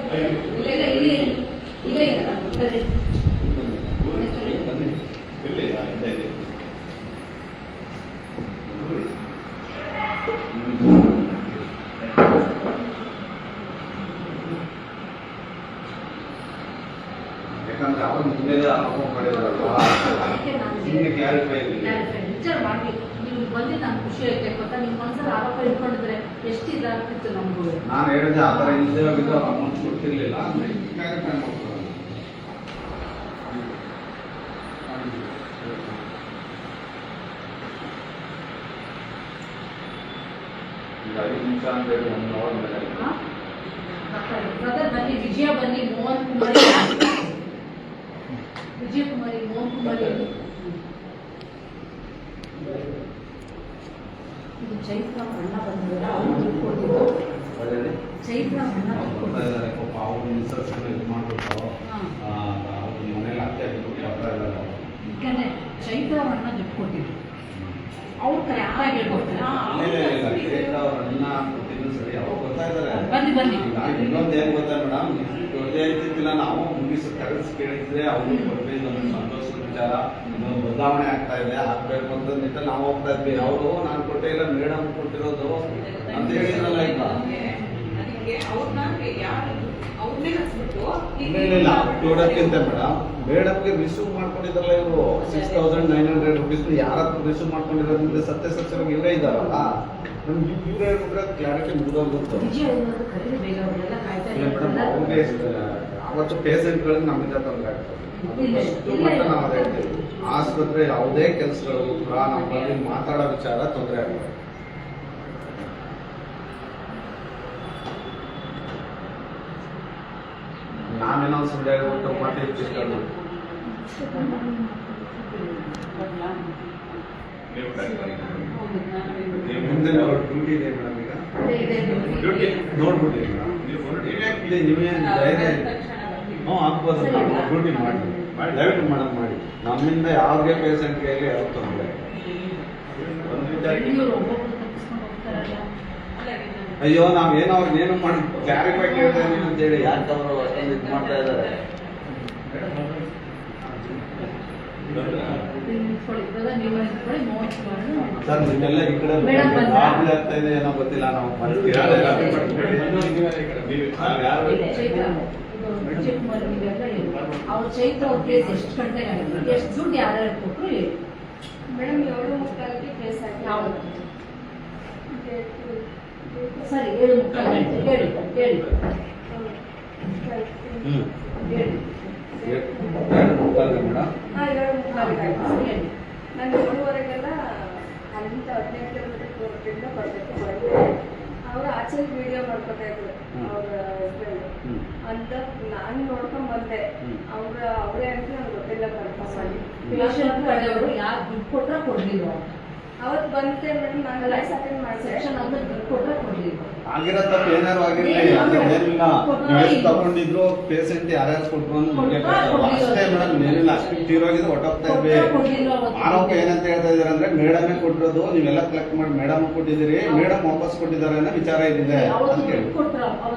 ಯಾಕಂದ್ರೆ ಅವ್ರು ಮುಂದೆ ಆರೋಪ ಮಾಡಿದಾರಲ್ವಾ ನಿಮಗೆ ಕ್ಲಾರಿಫೈ ವಿಚಾರ ಮಾಡಿ ನೀವು ಬಂದು ನಾನು ಖುಷಿ ಆಯ್ತು ಗೊತ್ತಾ ನಿಮ್ಮ ಮನಸ್ಸಲ್ಲಿ ಆರೋಪ ಇಟ್ಕೊಂಡಿದ್ರೆ ಎಷ್ಟು ಇದಾಗ್ತಿತ್ತು ನಮಗೂ. ನಾನು ಹೇಳಿದೆ ಆ ಥರ ಇಲ್ಲದೆ ಹೋಗಿದ್ದು ಅಮೌಂಟ್ ಕೊಡ್ತಿರ್ಲಿಲ್ಲ ಅಂದರೆ ಹೀಗಾಗಿ ಟೈಮ್ ಹೋಗ್ತದೆ. ಈಗ 5 ನಿಮಿಷ ಅಂತೇಳಿ 1 ಅವರ್ ಮೇಲೆ ಬ್ರದರ್ ಬನ್ನಿ, ವಿಜಯ ಬನ್ನಿ, ಮೋಹನ್ ಕುಮಾರಿ, ವಿಜಯ ಕುಮಾರಿ, ಮೋಹನ್ ಕುಮಾರಿ, ಇದು ಚೈತ್ರ ಅಣ್ಣ ಬಂದಿದ್ದಾರೆ, ಅವ್ರು ಕೊಟ್ಟಿದ್ದು ಚೈತ್ರ ಅಣ್ಣ ಕೊಡ್ತಾ ಇದ್ದಾರೆ. ಪಾಪ ಅವ್ರು ಇನ್ಸರ್ಷನ್ ಇದು ಮಾಡ್ಬಿಟ್ಟು ಅವ್ರ ಮನೇಲಿ ಅತ್ತೆ ಬರ್ತಾ ಇದ್ದಾರೆ. ಯಾಕಂದ್ರೆ ಚೈತ್ರ ಅಣ್ಣ ದುಡ್ಡು ಕೊಟ್ಟಿದ್ರು, ಅವ್ರು ಕರೆಕ್ಟಾಗಿ ಹೇಳ್ಕೊಡ್ತಾರೆ. ಸರಿ ಅವ್ರು ಬರ್ತಾ ಇದ್ದಾರೆ. ಬನ್ನಿ ಬನ್ನಿ. ಇನ್ನೊಂದು ಏನು ಗೊತ್ತಾ ಮೇಡಮ್, ದೊಡ್ಡದೇ ಇರ್ತಿದ್ದಿಲ್ಲ, ನಾವು ಮುಗಿಸಿ ಕರೆಸಿ ಕೇಳಿದ್ರೆ ಅವ್ರು ಕೊಡ್ಬೇಕು, ನಮ್ಗೆ ಸಂತೋಷದ ವಿಚಾರ, ಇನ್ನೊಂದು ಬದಲಾವಣೆ ಆಗ್ತಾ ಇದೆ, ಆಗ್ಬೇಕು ಅಂತ ನಿಟ್ಟಿನಲ್ಲಿ ನಾವು ಹೋಗ್ತಾ ಇದ್ವಿ. ಅವರು ನಾನು ಕೊಟ್ಟೇ ಇಲ್ಲ, ಮೇಡಮ್ ಕೊಟ್ಟಿರೋದು ಅಂತ ಹೇಳಿದ್ರಲ್ಲ. ಈಗ ಇಲ್ಲ ಪ್ರಾಡಕ್ಟ್ಗಿಂತ ಮೇಡಮ್ ಮೇಡಮ್ಗೆ ರಿಸೀವ್ ಮಾಡ್ಕೊಂಡಿದ್ರಲ್ಲ ಇವರು 6,900 ರುಪೀಸ್ ಯಾರ ರಿಸೀವ್ ಮಾಡ್ಕೊಂಡಿರೋದ್ರಿಂದ ಸತ್ಯಸತ್ಯವಾಗಿ ಇವರೇ ಇದ್ದಾರಲ್ಲ, ನಮ್ಗೆ ಇವರೇ ಹೇಳ್ಬಿಟ್ರೆ ಕ್ಲಾರಿಟಿ ಮುಗಿದೋಗುತ್ತೆ ಮೇಡಮ್. ಅವ್ರಿಗೆ ಅವತ್ತು ಪೇಷೆಂಟ್ಗಳಿಗೆ ನಮ್ಮಿಂದ ತೊಂದರೆ ಆಗ್ತದೆ. ಅಷ್ಟು ಮಟ್ಟ ನಾವು ಅದೇ ಹೇಳ್ತೀವಿ, ಆಸ್ಪತ್ರೆ ಯಾವುದೇ ಕೆಲಸಗಳು ಕೂಡ ನಮ್ಮಲ್ಲಿ ಮಾತಾಡೋ ವಿಚಾರ ತೊಂದರೆ ಆಗ್ತದೆ. ನಾವೇನೋ ಸುಳ್ಳು ಹೇಳ್ಬಿಟ್ಟು ಮತ್ತೆ ಇಟ್ಟಿಸ್ಕೊಂಡು ಮುಂದೆ ಡ್ಯೂಟಿ ಇದೆ ಮೇಡಮ್. ಈಗ ನೋಡ್ಬಿಟ್ಟಿರಿ ಮೇಡಮ್, ನೀವೇ ಧೈರ್ಯ ಆಗ್ಬೋದು ಡ್ಯೂಟಿ ಮಾಡಿ ದಯವಿಟ್ಟು ಮೇಡಮ್ ಮಾಡಿ. ನಮ್ಮಿಂದ ಯಾವುದೇ ಪೇಷೆಂಟ್ಗೆ ಯಾವ ತೊಂದರೆ ಅಯ್ಯೋ ನಾವೇನೋ ಅವ್ರನ್ನೇನು ಮಾಡಿ ಕ್ಲಾರಿಫೈ ಕೇಳ್ತಾ ಇದೀನಿ ಅಂತೇಳಿ ಯಾಕೆ ಅವರು ಅಷ್ಟೊಂದು ಇದು ಮಾಡ್ತಾ ಇದ್ದಾರೆ. ಸರ್ ನಿಮ್ಮೆಲ್ಲ ಈ ಕಡೆ ಗಾಬರಿ ಆಗ್ತಾ ಇದೆ ಏನೋ ಗೊತ್ತಿಲ್ಲ, ನಾವು ಅವ್ರ ಚೈತ್ರ ಅವ್ರ ಕೇಸ್ ಎಷ್ಟು ಗಂಟೆಗೆ ಆಗಿದೆ, ಎಷ್ಟು ದುಡ್ಡು ಯಾರ್ಯಾರು ಕೊಟ್ಟರು ಮೇಡಮ್? 7:30ಕ್ಕೆ ಕೇಸ್ ಆಗಿದೆ. ಸರಿ 7:30 ಹೇಳಿ ಹೇಳಿ ಹೇಳಿ. ನಾನು 7:15ಗೆಲ್ಲ ಅಲ್ಲಿಂದ 15 ಕಿಲೋಮೀಟರ್ ದೂರದಿಂದ ಬರಬೇಕು ಬಂದೆ. ಅವರು ಆಚೆ ವಿಡಿಯೋ ಮಾಡ್ಕೊತಾ ಇದ್ರು ಅವ್ರ ಹಸ್ಬೆಂಡ್ ಅಂತ, ನಾನು ನೋಡ್ಕೊಂಡ್ ಬಂದೆ. ಅವರೇ ಅಂತ ನನಗೆ ಗೊತ್ತಿಲ್ಲ ಕನ್ಫರ್ಮ್ ಆಗಿ. ಪೇಷಂಟ್ ಕಡೆಯವರು ಯಾರು ದುಡ್ಡು ಕೊಟ್ರೆ ಕೊಡ್ಲಿಲ್ವ? ಅವತ್ತು ಬಂತೆ ಮೇಡಮ್, ನಾನು ಲೈಫ್ ಅಟೆಂಡ್ ಮಾಡಿ ಸೆಕ್ಷನ್ ಅಂದ್ರೆ ದುಡ್ಡು ಕೊಟ್ರೆ ಕೊಡ್ಲಿಲ್ವ? ಆಗಿರೋ ತಪ್ಪು ಏನಾರು ಆಗಿರಲಿ, ಏನಿಲ್ಲ ಎಷ್ಟು ತಗೊಂಡಿದ್ರು ಪೇಷಂಟ್ ಯಾರ್ಯಾರು ಕೊಟ್ರು ಅಷ್ಟೇ ಮೇಡಮ್. ಏನಿಲ್ಲ ಅಷ್ಟು ತೀರೋಗಿದ್ದು ಹೊಟ್ಟೋಗ್ತಾ ಇದ್ವಿ. ಆರೋಪ ಏನಂತ ಹೇಳ್ತಾ ಇದಾರೆ ಅಂದ್ರೆ ಮೇಡಮೇ ಕೊಟ್ಟಿರೋದು, ನೀವೆಲ್ಲ ಕಲೆಕ್ಟ್ ಮಾಡಿ ಮೇಡಮ್ ಕೊಟ್ಟಿದ್ದೀರಿ, ಮೇಡಮ್ ವಾಪಸ್ ಕೊಟ್ಟಿದ್ದಾರೆ ಅನ್ನೋ ವಿಚಾರ ಇದಿದೆ ಅಂತ ಹೇಳಿ.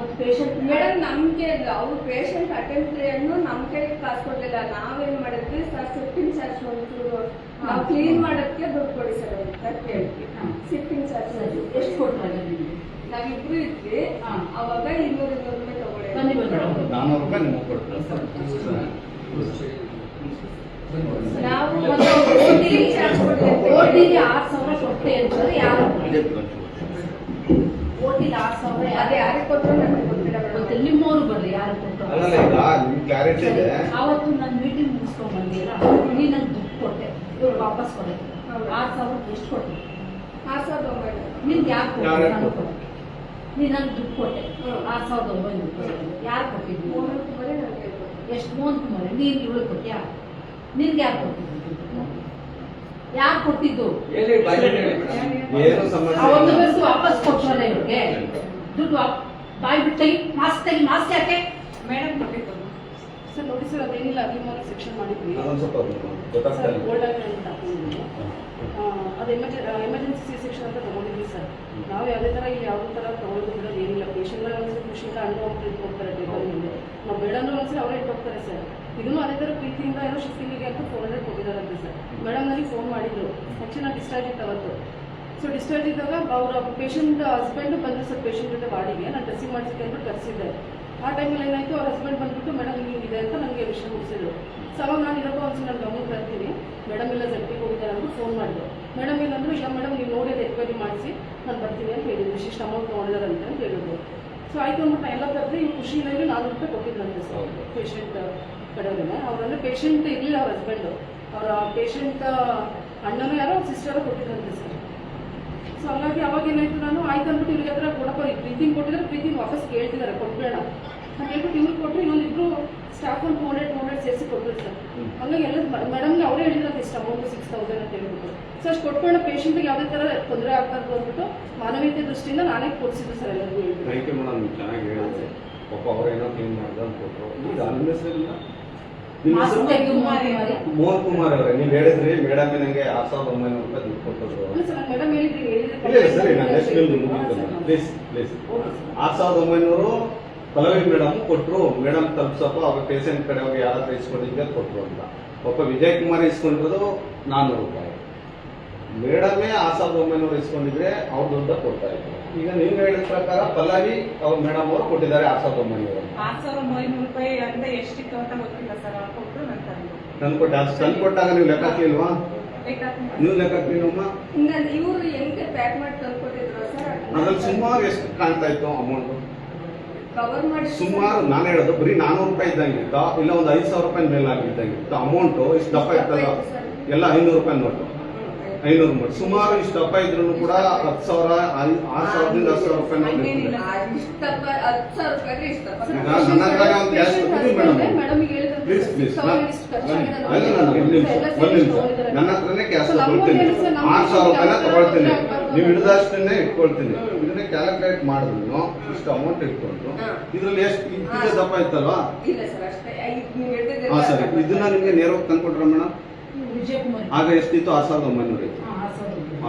ಮೇಡಮ್ ನಮ್ಗೆ ಅವ್ರು ಪೇಷಂಟ್ ಅಟೆಂಪ್ಟ್ ನಮ್ ಕೈಗೆ ಕಾಸು ಕೊಡ್ಲಿಲ್ಲ. ನಾವೇನ್ ಮಾಡಿದ್ವಿ ಸರ್, ಶಿಫ್ಟಿಂಗ್ ಚಾರ್ಜ್ ಒಂಚೂರು ನಾವು ಕ್ಲೀನ್ ಮಾಡೋದಕ್ಕೆ ದುಡ್ಡು ಕೊಡಿ ಸರ್ ಅಂತ ಕೇಳ್ತೀವಿ. ಶಿಫ್ಟಿಂಗ್ ಚಾರ್ಜ್ ಎಷ್ಟು ಕೊಡ್ತಾರೆ? ನಾವಿಬ್ರು ಇದ್ವಿ, ಅವಾಗ 200 ರೂಪಾಯಿ ತಗೊಳ್ಳಿ. 400 ರೂಪಾಯಿ ನಿಮಗೆ ಕೊಡ್ತಾರೆ. ನಾವು ಓಟಿಗೆ 6,000 ಕೊಟ್ಟೆ ಅಂತಾರೆ. ಯಾರು ಓಟಿಗೆ 6,000 ಅದೇ ಯಾರಿಗೆ ಕೊಟ್ಟರು ನಮಗೆ ಗೊತ್ತಿಲ್ಲ. ನಿಮ್ಮವ್ರು ಬರ್ರಿ, ಯಾರು ಕೊಟ್ಟರು? ಕ್ಲಾರಿಟಿ ಇದೆ. ಅವತ್ತು ನಾನು ಮೀಟಿಂಗ್ ಮುಗಿಸ್ಕೊಂಡ್ ಬಂದಿಲ್ಲ, ನೀ ನಂಗೆ ದುಡ್ಡು ಕೊಟ್ಟೆ, ಇವ್ರು ವಾಪಸ್ ಕೊಟ್ಟೆ. 6,000 ಎಷ್ಟು ಕೊಟ್ಟೆ? 6,900. ನಿಮ್ಗೆ ಯಾರು ಕೊಟ್ಟೆ? ನೀ ನಂಗೆ ದುಡ್ಡು ಕೊಟ್ಟೆ 6,900. ಯಾರು ಕೊಟ್ಟಿದ್ವಿ? ಮೋಹನ್ ಕುಮಾರಿ ನನಗೆ ಎಷ್ಟು? ಮೋಹನ್ ಕುಮಾರಿ. ನೀನು ಇವಳು ಕೊಟ್ಟ್ಯಾ? ನಿನ್ಗೆ ಯಾರು ಕೊಟ್ಟಿದ್ದು? ಯಾರು ಕೊಟ್ಟಿದ್ದು? ಒಂದು ವರ್ಷ ವಾಪಸ್ ಕೊಟ್ಟರಲ್ಲ ಇವ್ರಿಗೆ ದುಡ್ಡು. ಬಾಯ್ ಬಿಟ್ಟು ಮಾಸ್ಕ್ ತೆಗಿ. ಮಾಸ್ಕ್ ಯಾಕೆ? ಮೇಡಮ್ ಕೊಟ್ಟಿದ್ದು ಸರ್ ನೋಡಿ ಸರ್ ಅದೇನಿಲ್ಲ ಅಗ್ನಿಮಾರ್ಕ್ ಸೆಕ್ಷನ್ ಮಾಡಿದ್ವಿ ಅದೊಂದು ಸ್ವಲ್ಪ ಗೊತ್ತಾಗ್ತಾ ಸರ್ ಇಲ್ಲ. ಗೋಲ್ಡ್ ಆಗಿ ಅಂತ ಹಾಕೊಂಡಿದ್ವಿ. ಅದು ಎಮರ್ಜೆನ್ಸಿ ಸೆಕ್ಷನ್ ಅಂತ ತಗೊಂಡಿದ್ವಿ ಸರ್. ನಾವು ಯಾವುದೇ ಥರ ಇಲ್ಲಿ ಯಾವುದೇ ಥರ ತಗೊಳ್ಳೋದು ಬಿಡೋದು ಏನಿಲ್ಲ. ಪೇಷಂಟ್ಗಳು ಒಂದ್ಸರಿ ಖುಷಿಯಿಂದ ಹಣ್ಣು ಹೋಗ್ತಾ ಇಟ್ಕೊಡ್ತಾರೆ ಟೇಬಲ್ ಮೇಲೆ. ನಾವು ಬೇಡ ಅಂದ್ರೆ ಒಂದ್ಸರಿ ಅವರೇ ಇಟ್ಟೋಗ್ತಾರೆ ಸರ್. ಇದನ್ನು ಅದೇ ಥರ ಪ್ರೀತಿಯಿಂದ ಏನೋ ಶಿಫ್ಟಿಂಗಿಗೆ ಅಂತ 400 ಕೊಟ್ಟಿದ್ದಾರಂತೆ ಸರ್. ಮೇಡಮ್ ನನಗೆ ಫೋನ್ ಮಾಡಿದ್ರು. ಆ್ಯಕ್ಚುಲಿ ನಾನು ಡಿಸ್ಚಾರ್ಜ್ ಇತ್ತು ಅವತ್ತು. ಸೊ ಡಿಸ್ಚಾರ್ಜ್ ಇದ್ದಾಗ ಅವರ ಪೇಷಂಟ್ ಹಸ್ಬೆಂಡ್ ಬಂದರು ಸರ್ ಪೇಷಂಟ್ ಜೊತೆ ಬಾಡಿಗೆ. ನಾನು ಡ್ರೆಸ್ಸಿಂಗ್ ಮಾಡಿಸಕ್ಕೆ ಅಂದ್ಬಿಟ್ಟು ಕರೆಸಿದ್ದೆ. ಆ ಟೈಮಲ್ಲಿ ಏನಾಯಿತು, ಅವ್ರ ಹಸ್ಬೆಂಡ್ ಬಂದ್ಬಿಟ್ಟು ಮೇಡಮ್ ಹಿಂಗಿದೆ ಅಂತ ನನಗೆ ವಿಷಯ ಮುಗಿಸಿದ್ರು. ಸೊ ಅವಾಗ ನಾನು ಇರೋದು ಒಂದ್ಸಲ ನಾನು ಗಮನ ತರ್ತೀನಿ, ಮೇಡಮ್ ಎಲ್ಲ ಜಟ್ಟಿಗೆ ಹೋಗಿದ್ದಾರೆ ಅಂದ್ಬಿಟ್ಟು ಫೋನ್ ಮಾಡಿದ್ರು. ಮೇಡಮ್ ಏನಂದ್ರು, ಇಲ್ಲ ಮೇಡಮ್ ನೀವು ನೋಡಿ ಅದು ಎಕ್ವೈರಿ ಮಾಡಿಸಿ ನಾನು ಬರ್ತೀನಿ ಅಂತ ಹೇಳಿದ್ರು. ಇಷ್ಟು ಅಮೌಂಟ್ ತೊಗೊಂಡಿದ್ದಾರಂತೆ ಅಂತ ಹೇಳಿದ್ರು. ಸೊ ಆಯಿತು ಅಂದ್ಬಿಟ್ಟು ನಾನು ಎಲ್ಲ ಕರೆದು ಇವ್ರು ಖುಷಿಯಿಂದ 400 ರೂಪಾಯಿ ಕೊಟ್ಟಿದ್ರಂತೆ ಸರ್ ಪೇಷಂಟ್ ಕಡೆಯವರೇ. ಅವರಂದ್ರೆ ಪೇಷಂಟ್ ಇರಲಿಲ್ಲ ಅವ್ರ ಹಸ್ಬೆಂಡು, ಅವರ ಪೇಷಂಟ್ ಅಣ್ಣನೂ ಯಾರೋ ಸಿಸ್ಟರು ಕೊಟ್ಟಿದ್ರಂತೆ ಸರ್. ಸೊ ಹಾಗಾಗಿ ಅವಾಗ ಏನಾಯ್ತು, ನಾನು ಆಯ್ತು ಅಂದ್ಬಿಟ್ಟು ಇವ್ರಿಗೆ ಹತ್ರ ಕೊಡಪ್ಪ ಪ್ರೀತಿನ ಕೊಟ್ಟಿದ್ದಾರೆ, ಪ್ರೀತಿನ ವಾಪಸ್ ಕೇಳ್ತಿದ್ದಾರೆ ಕೊಟ್ಬೇಡ ಅಂತ ಹೇಳ್ಬಿಟ್ಟು ಇವ್ರಿಗೆ ಕೊಟ್ಟರು. ಇನ್ನೊಂದಿಬ್ರು ಸ್ಟಾಫ್ ಒಂದು 200 ಸೇರಿಸಿ ಕೊಟ್ಟರು ಸರ್. ಹಂಗಾಗಿ ಎಲ್ಲ ಮೇಡಮ್ಗೆ ಅವರೇ ಹೇಳಿದ್ರೆ ಇಷ್ಟು ಅಮೌಂಟ್ 6000 ಅಂತ ಹೇಳ್ಬಿಟ್ಟು. ಸೊ ಅಷ್ಟು ಕೊಟ್ಬೇಡ, ಪೇಷಂಟ್ಗೆ ಯಾವುದೇ ಥರ ತೊಂದರೆ ಆಗ್ಬಾರ್ದು ಅಂದ್ಬಿಟ್ಟು ಮಾನವೀಯತೆ ದೃಷ್ಟಿಯಿಂದ ನಾನೇ ಕೊಡಿಸಿದ್ದು ಸರ್ ಎಲ್ಲರಿಗೂ ಹೇಳ್ಬಿಟ್ಟು. ಥ್ಯಾಂಕ್ ಯು ಮೇಡಮ್, ಚೆನ್ನಾಗಿ ಹೇಳಿದೆ. ಪಾಪ ಅವ್ರೇನೋ ಕ್ಲೀನ್ ಮಾಡ್ದೆ ಅಂತ ಕೊಟ್ಟರು. ಈಗ ನಿಮ್ಮ ಹೆಸರಿಲ್ಲ, ನಿಮ್ಮ ಹೆಸರು ಮೋಹನ್ ಕುಮಾರ್ ಅವರೇ. ನೀವು ಹೇಳಿದ್ರಿ ಮೇಡಮ್ ನನಗೆ 6900 ರೂಪಾಯಿ ದುಡ್ಡು ಕೊಟ್ಟಿದ್ರು. ಇಲ್ಲ ಸರ್, ಮೇಡಮ್ ಹೇಳಿದ್ರಿ ಇಲ್ಲ ಸರಿ, ನಾನು ನೆಕ್ಸ್ಟ್ ನಿಮ್ದು ಮುಗಿತಲ್ಲ ಪ್ಲೀಸ್ 6900 ಪಲ್ಲವಿ ಮೇಡಮ್ ಕೊಟ್ಟರು. ಮೇಡಮ್ ತಲುಪ್ಸಪ್ಪ ಅವ್ರ ಪೇಷಂಟ್ ಕಡೆ ಹೋಗಿ ಯಾರಾದ್ರೂ ಇಸ್ಕೊಂಡಿದ್ದೆ ಕೊಟ್ಟರು ಅಂತ. ಒಬ್ಬ ವಿಜಯ್ ಕುಮಾರ್ ಇಸ್ಕೊಂಡಿರೋದು 400 ರೂಪಾಯಿ. ಮೇಡಮೇ 6900 ಇಸ್ಕೊಂಡಿದ್ರೆ ಅವ್ರ ದುಡ್ಡು ಕೊಡ್ತಾ ಇದ್ರು. ಈಗ ನೀವು ಹೇಳಿದ ಪ್ರಕಾರ ಪಲ್ಲವಿ ಅವ್ರ ಮೇಡಮ್ ಅವರು ಕೊಟ್ಟಿದ್ದಾರೆ 6900. 6900 ರೂಪಾಯಿ ಅಂತ ಎಷ್ಟಿತ್ತು ಅಂತ ಗೊತ್ತಿಲ್ಲ ಸರ್. ಅವ್ರು ಕೊಟ್ಟರು ನಾನು ತಂದು ಕೊಟ್ಟಾಗ ನೀವು ಲೆಕ್ಕ ಹಾಕ್ಲಿಲ್ವಾ? ನೀವು ಲೆಕ್ಕ ಹಾಕ್ಲಿಲ್ಲಮ್ಮ? ಇವರು ಹೆಂಗೆ ಪ್ಯಾಕ್ ಮಾಡಿ ತಂದ್ಕೊಟ್ಟಿದ್ರು ಸರ್? ಅದ್ರಲ್ಲಿ ಸುಮಾರು ಎಷ್ಟು ಕಾಣ್ತಾ ಇತ್ತು ಅಮೌಂಟ್? ಕವರ್ ಮಾಡಿ ಸುಮಾರು ನಾನು ಹೇಳೋದು ಬರೀ 400 ರೂಪಾಯಿ ಇದ್ದಂಗೆ ಇಲ್ಲ ಒಂದು 5000 ರೂಪಾಯಿ ಮೇಲೆ ಆಗಿದ್ದಂಗೆ ಅಮೌಂಟ್. ಇಷ್ಟು ದಪ್ಪ ಇರ್ತಲ್ಲ, ಎಲ್ಲ 500 ರೂಪಾಯಿ ನೋಟು, 500 ನೋಟು. ಸುಮಾರು ಇಷ್ಟು ದಪ್ಪ ಇದ್ರು ಕೂಡ 10,000 6,000ದಿಂದ 10,000 ರೂಪಾಯಿ ನೋಟ್ ಇರ್ತದೆ. ಈಗ ನನ್ನ ಹತ್ರ ಒಂದು ಕ್ಯಾಶ್ ಕೊಟ್ಟಿದ್ದೀವಿ ಮೇಡಮ್. ಪ್ಲೀಸ್ ಪ್ಲೀಸ್ ನನ್ನ ಹತ್ರನೇ ಕ್ಯಾಶ್ ತಗೊಳ್ತೀನಿ. 6,000 ರೂಪಾಯಿನ ತಗೊಳ್ತೀನಿ. ನೀವು ಹಿಡಿದಷ್ಟನ್ನೇ ಇಟ್ಕೊಳ್ತೀನಿ. ಇದನ್ನೇ ಕ್ಯಾಲ್ಕುಲೇಟ್ ಮಾಡಿದ್ರು ಇಷ್ಟು ಅಮೌಂಟ್ ಇಟ್ಕೊಂಡು ಇದ್ರಲ್ಲಿ ಎಷ್ಟು ಈಗ ದಪ್ಪ ಇತ್ತಲ್ವಾ? ಇಲ್ಲ ಸರ್, ಅಷ್ಟೇ. ಹಾ ಸರಿ, ಇದನ್ನ ನಿಮ್ಗೆ ನೇರವಾಗಿ ತಂದ್ಕೊಟ್ರ ಮೇಡಮ್? ವಿಜಯಕುಮಾರ್ ಆಗ ಎಷ್ಟಿತ್ತು? 6,900 ಇತ್ತು.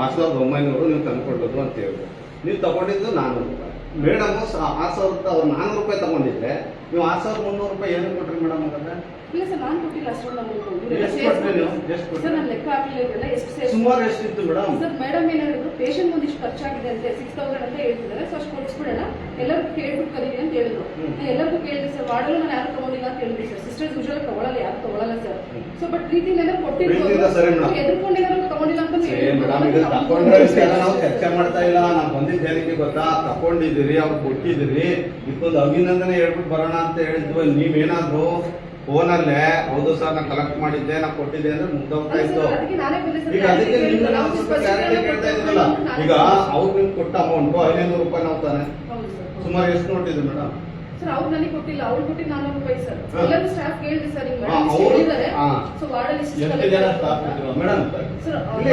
6,900 ನೀವು ತಂದ್ಕೊಟ್ಟದ್ದು ಅಂತ ಹೇಳಿದ್ರು. ನೀವು ತಗೊಂಡಿದ್ದು 400 ರೂಪಾಯಿ. ಮೇಡಮ್ 6,000 ಅವ್ರು 400 ರೂಪಾಯಿ ತಗೊಂಡಿದ್ರೆ ನೀವು 6,300 ರೂಪಾಯಿ ಏನು ಕೊಟ್ರಿ ಮೇಡಮ್? ಹಾಗಾದ್ರೆ ಇಲ್ಲ ಸರ್, ನಾನು ಕೊಟ್ಟಿಲ್ಲ ಅಷ್ಟೊಂದು ಅಮೌಂಟ್. ಎಷ್ಟು ಕೊಟ್ರಿ ನೀವು? ಎಷ್ಟು ಕೊಟ್ರಿ? ಸರ್ ನಾನು ಲೆಕ್ಕ ಹಾಕಲಿಲ್ಲ ಇವರೆಲ್ಲ ಎಷ್ಟು ಸೇರಿ. ಸುಮಾರು ಎಷ್ಟಿತ್ತು ಮೇಡಮ್? ಸರ್ ಮೇಡಮ್ ಏನ್ ಹೇಳಿದ್ರು, ಪೇಷಂಟ್ ಒಂದಿಷ್ಟು ಖರ್ಚಾಗಿದೆ ಅಂತೆ 6000 ಅಂತ ಹೇಳ್ತಿದ್ದಾರೆ. ಸೊ ಅಷ್ಟು ಕೊಡಿಸ್ಬಿಡೋಣ, ಎಲ್ಲರಿಗೂ ಕೇಳ್ಬಿಟ್ಟು ಕರೀರಿ ಅಂತ ಹೇಳಿದ್ರು. ನಾನು ಎಲ್ಲರಿಗೂ ಕೇಳಿದೆ ಸರ್. ವಾರ್ಡಲ್ಲೂ ನಾನು ಯಾರು ತಗೊಂಡಿಲ್ಲ ಅಂತ ಹೇಳಿದ್ವಿ ಸರ್. ಸಿಸ್ಟರ್ಸ್ ಯೂಶುವಲ್ ತಗೊಳ್ಳಲ್ಲ, ಯಾರು ತಗೊಳ್ಳಲ್ಲ ಸರ್. ಸೊ ಬಟ್ ಪ್ರೀತಿಯಿಂದ ಏನಾದ್ರು ಕೊಟ್ಟಿರ್ಬೋದು, ಎದುರ್ಕೊಂಡು ಏನಾದ್ರು ತಗೊಂಡಿಲ್ಲ ಅಂತ ಮೇಡಮ್ ಈಗ ತಗೊಂಡ್ರೆ ನಾವು ಚರ್ಚೆ ಮಾಡ್ತಾ ಇಲ್ಲ. ನಾವು ಬಂದಿದ್ದು ಏನಕ್ಕೆ ಗೊತ್ತಾ? ತಗೊಂಡಿದ್ದೀರಿ, ಅವ್ರು ಕೊಟ್ಟಿದ್ದೀರಿ, ಇದೊಂದು ಅಭಿನಂದನೆ ಹೇಳ್ಬಿಟ್ಟು ಬರೋಣ ಅಂತ ಹೇಳಿದ್ವಿ. ನೀವೇನಾದ್ರು ಫೋನಲ್ಲೇ ಹೌದು ಸರ್ ನಾನು ಕಲೆಕ್ಟ್ ಮಾಡಿದ್ದೆ, ನಾನು ಕೊಟ್ಟಿದ್ದೆ ಅಂದ್ರೆ ಮುಗ್ದೋಗ್ತಾ ಇತ್ತು. ಈಗ ಅದಕ್ಕೆ ನಿಮ್ಗೆ ನಾವು ಸ್ವಲ್ಪ ಕ್ಲಾರಿಟಿ ಕೇಳ್ತಾ ಇದ್ರಲ್ಲ. ಈಗ ಅವ್ರು ನಿಮ್ಗೆ ಕೊಟ್ಟ ಅಮೌಂಟ್ 500 ರೂಪಾಯಿ ನಾವು ತಾನೆ ಸುಮಾರು ಎಷ್ಟು ನೋಟಿದೆ ಮೇಡಮ್? ಸರ್ ಅವ್ರು ನನಗೆ ಕೊಟ್ಟಿಲ್ಲ, ಅವ್ರು ಕೊಟ್ಟಿದ್ದು 400 ರೂಪಾಯಿ ಸರ್. ಎಲ್ಲರೂ ಸ್ಟಾಫ್ ಕೇಳಿದೆ ಸರ್, ಹಿಂಗ್ ಹಾ, ಮೇಡಮ್ ಹೇಳಿದ್ದಾರೆ. ಸೊ ವಾರ್ಡಲ್ಲಿ ಎಷ್ಟು ಜನ ಸ್ಟಾಫ್ ಇದ್ರು ಮೇಡಮ್?